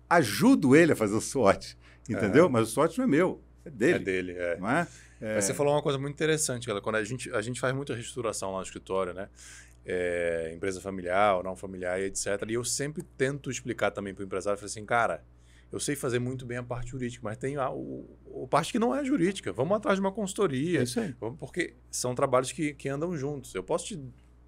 ajudo ele a fazer o SWOT, entendeu? Mas o SWOT não é meu, é dele. É dele, não é? Mas você falou uma coisa muito interessante, galera. Quando a gente faz muita reestruturação lá no escritório, né? Empresa familiar ou não familiar e etc. E eu sempre tento explicar também para o empresário, falei assim, cara... Eu sei fazer muito bem a parte jurídica, mas tem a parte que não é jurídica. Vamos atrás de uma consultoria. É isso aí. Porque são trabalhos que andam juntos. Eu posso te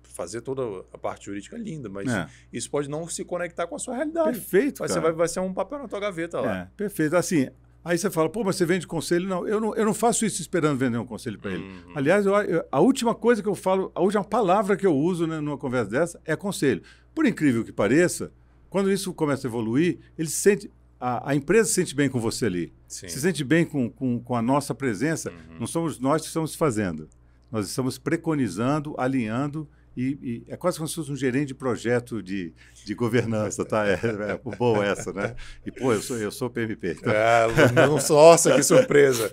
fazer toda a parte jurídica linda, mas isso pode não se conectar com a sua realidade. Perfeito, cara. Vai ser um papel na tua gaveta lá. Perfeito. Assim, aí você fala, pô, mas você vende conselho? Não, eu não faço isso esperando vender um conselho para ele. Aliás, a última coisa que eu falo, a última palavra que eu uso, né, numa conversa dessa é conselho. Por incrível que pareça, quando isso começa a evoluir, ele se sente... A empresa se sente bem com você ali. Sim. Se sente bem com a nossa presença. Não somos nós que estamos fazendo. Nós estamos preconizando, alinhando e é quase como se fosse um gerente de projeto de governança, tá? É boa essa, né? E, pô, eu sou PMP. Então... Nossa, que surpresa!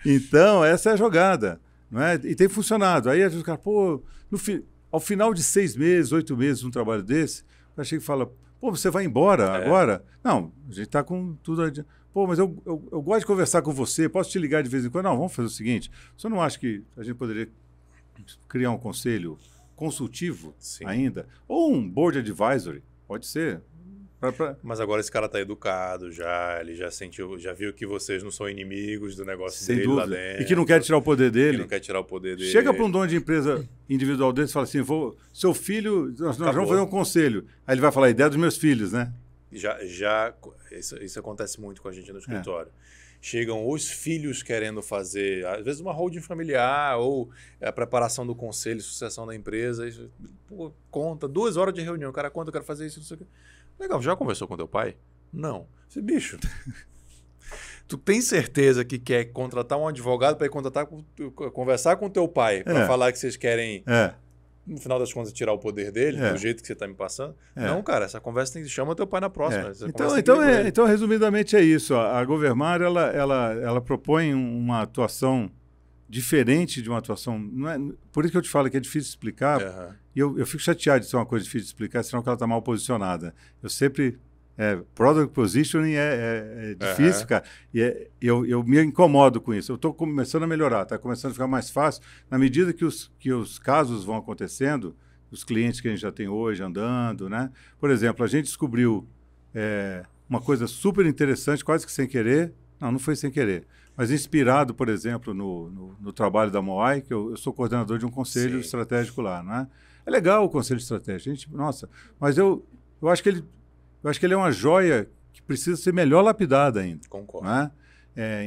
Então, essa é a jogada. Não é? E tem funcionado. Aí a gente fica, pô, ao final de 6 meses, 8 meses, um trabalho desse, o cara chega e fala... Pô, você vai embora agora? Não, a gente está com tudo... Pô, mas eu gosto de conversar com você, posso te ligar de vez em quando? Não, vamos fazer o seguinte, você não acha que a gente poderia criar um conselho consultivo ainda? Ou um board advisory, pode ser. Mas agora esse cara está educado ele já sentiu, já viu que vocês não são inimigos do negócio sem dele dúvida. Lá dentro. E que não quer tirar o poder dele. Chega para um dono de empresa individual dele e fala assim, seu filho, nós vamos fazer um conselho. Aí ele vai falar, a ideia dos meus filhos, né? Isso acontece muito com a gente no escritório. chegam os filhos querendo fazer, às vezes, uma holding familiar ou a preparação do conselho, sucessão da empresa. Isso, pô, conta, 2 horas de reunião, o cara conta, eu quero fazer isso, não sei o quê. Legal, já conversou com teu pai? Não. Esse bicho, tu tem certeza que quer contratar um advogado para conversar com teu pai, para falar que vocês querem... no final das contas, tirar o poder dele, do jeito que você está me passando? Não, cara, essa conversa chama teu pai na próxima. Então, resumidamente, é isso. A Governmar, ela propõe uma atuação diferente de uma atuação... Não é, por isso que eu te falo que é difícil de explicar. E eu fico chateado de ser uma coisa difícil de explicar, senão que ela está mal posicionada. Eu sempre... product positioning é difícil, cara. E eu me incomodo com isso. Eu estou começando a melhorar, está começando a ficar mais fácil na medida que os casos vão acontecendo, os clientes que a gente já tem hoje andando, né? Por exemplo, a gente descobriu uma coisa super interessante, quase que sem querer. Não foi sem querer. Mas inspirado, por exemplo, no trabalho da Moai, que eu sou coordenador de um conselho estratégico lá, não é? É legal o conselho estratégico. Mas eu acho que ele é uma joia que precisa ser melhor lapidada ainda. Concordo. Né?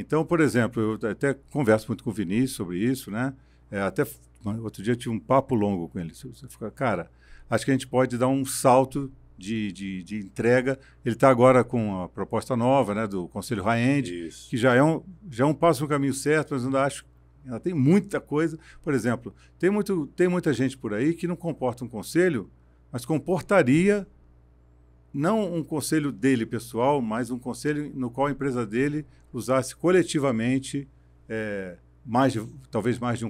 Então, por exemplo, eu até converso muito com o Vinícius sobre isso, né? Até outro dia eu tive um papo longo com ele. Você fica, cara, acho que a gente pode dar um salto de entrega. Ele está agora com a proposta nova, né, do Conselho High-End, que já é um passo no caminho certo, mas ainda acho ainda tem muita coisa. Por exemplo, tem muita gente por aí que não comporta um conselho, mas comportaria não um conselho dele pessoal, mas um conselho no qual a empresa dele usasse coletivamente talvez mais de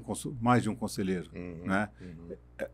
um conselheiro. Né?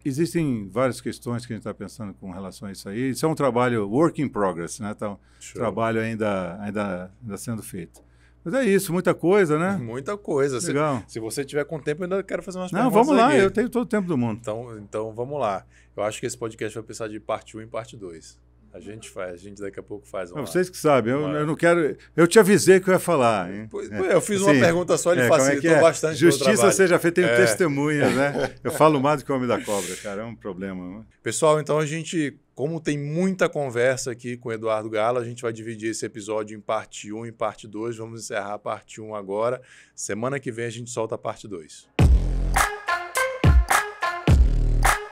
Existem várias questões que a gente está pensando com relação a isso aí. Isso é um trabalho work in progress, né? Então, trabalho ainda sendo feito. Mas é isso, muita coisa, né? Muita coisa. Legal. Se você tiver com tempo, eu ainda quero fazer umas perguntas. Não, vamos lá, aqui. Eu tenho todo o tempo do mundo. Então, vamos lá. Eu acho que esse podcast vai precisar de parte 1 e parte 2. A gente daqui a pouco faz. Vocês que sabem, eu não quero... Eu te avisei que eu ia falar. Hein? Eu fiz uma pergunta só, ele facilitou bastante. Justiça seja feita, tenho testemunhas, né? Eu falo mais do que o homem da cobra, cara, é um problema. Né? Pessoal, então a gente, como tem muita conversa aqui com o Eduardo Gala, a gente vai dividir esse episódio em parte 1 e parte 2. Vamos encerrar a parte 1 agora. Semana que vem a gente solta a parte 2.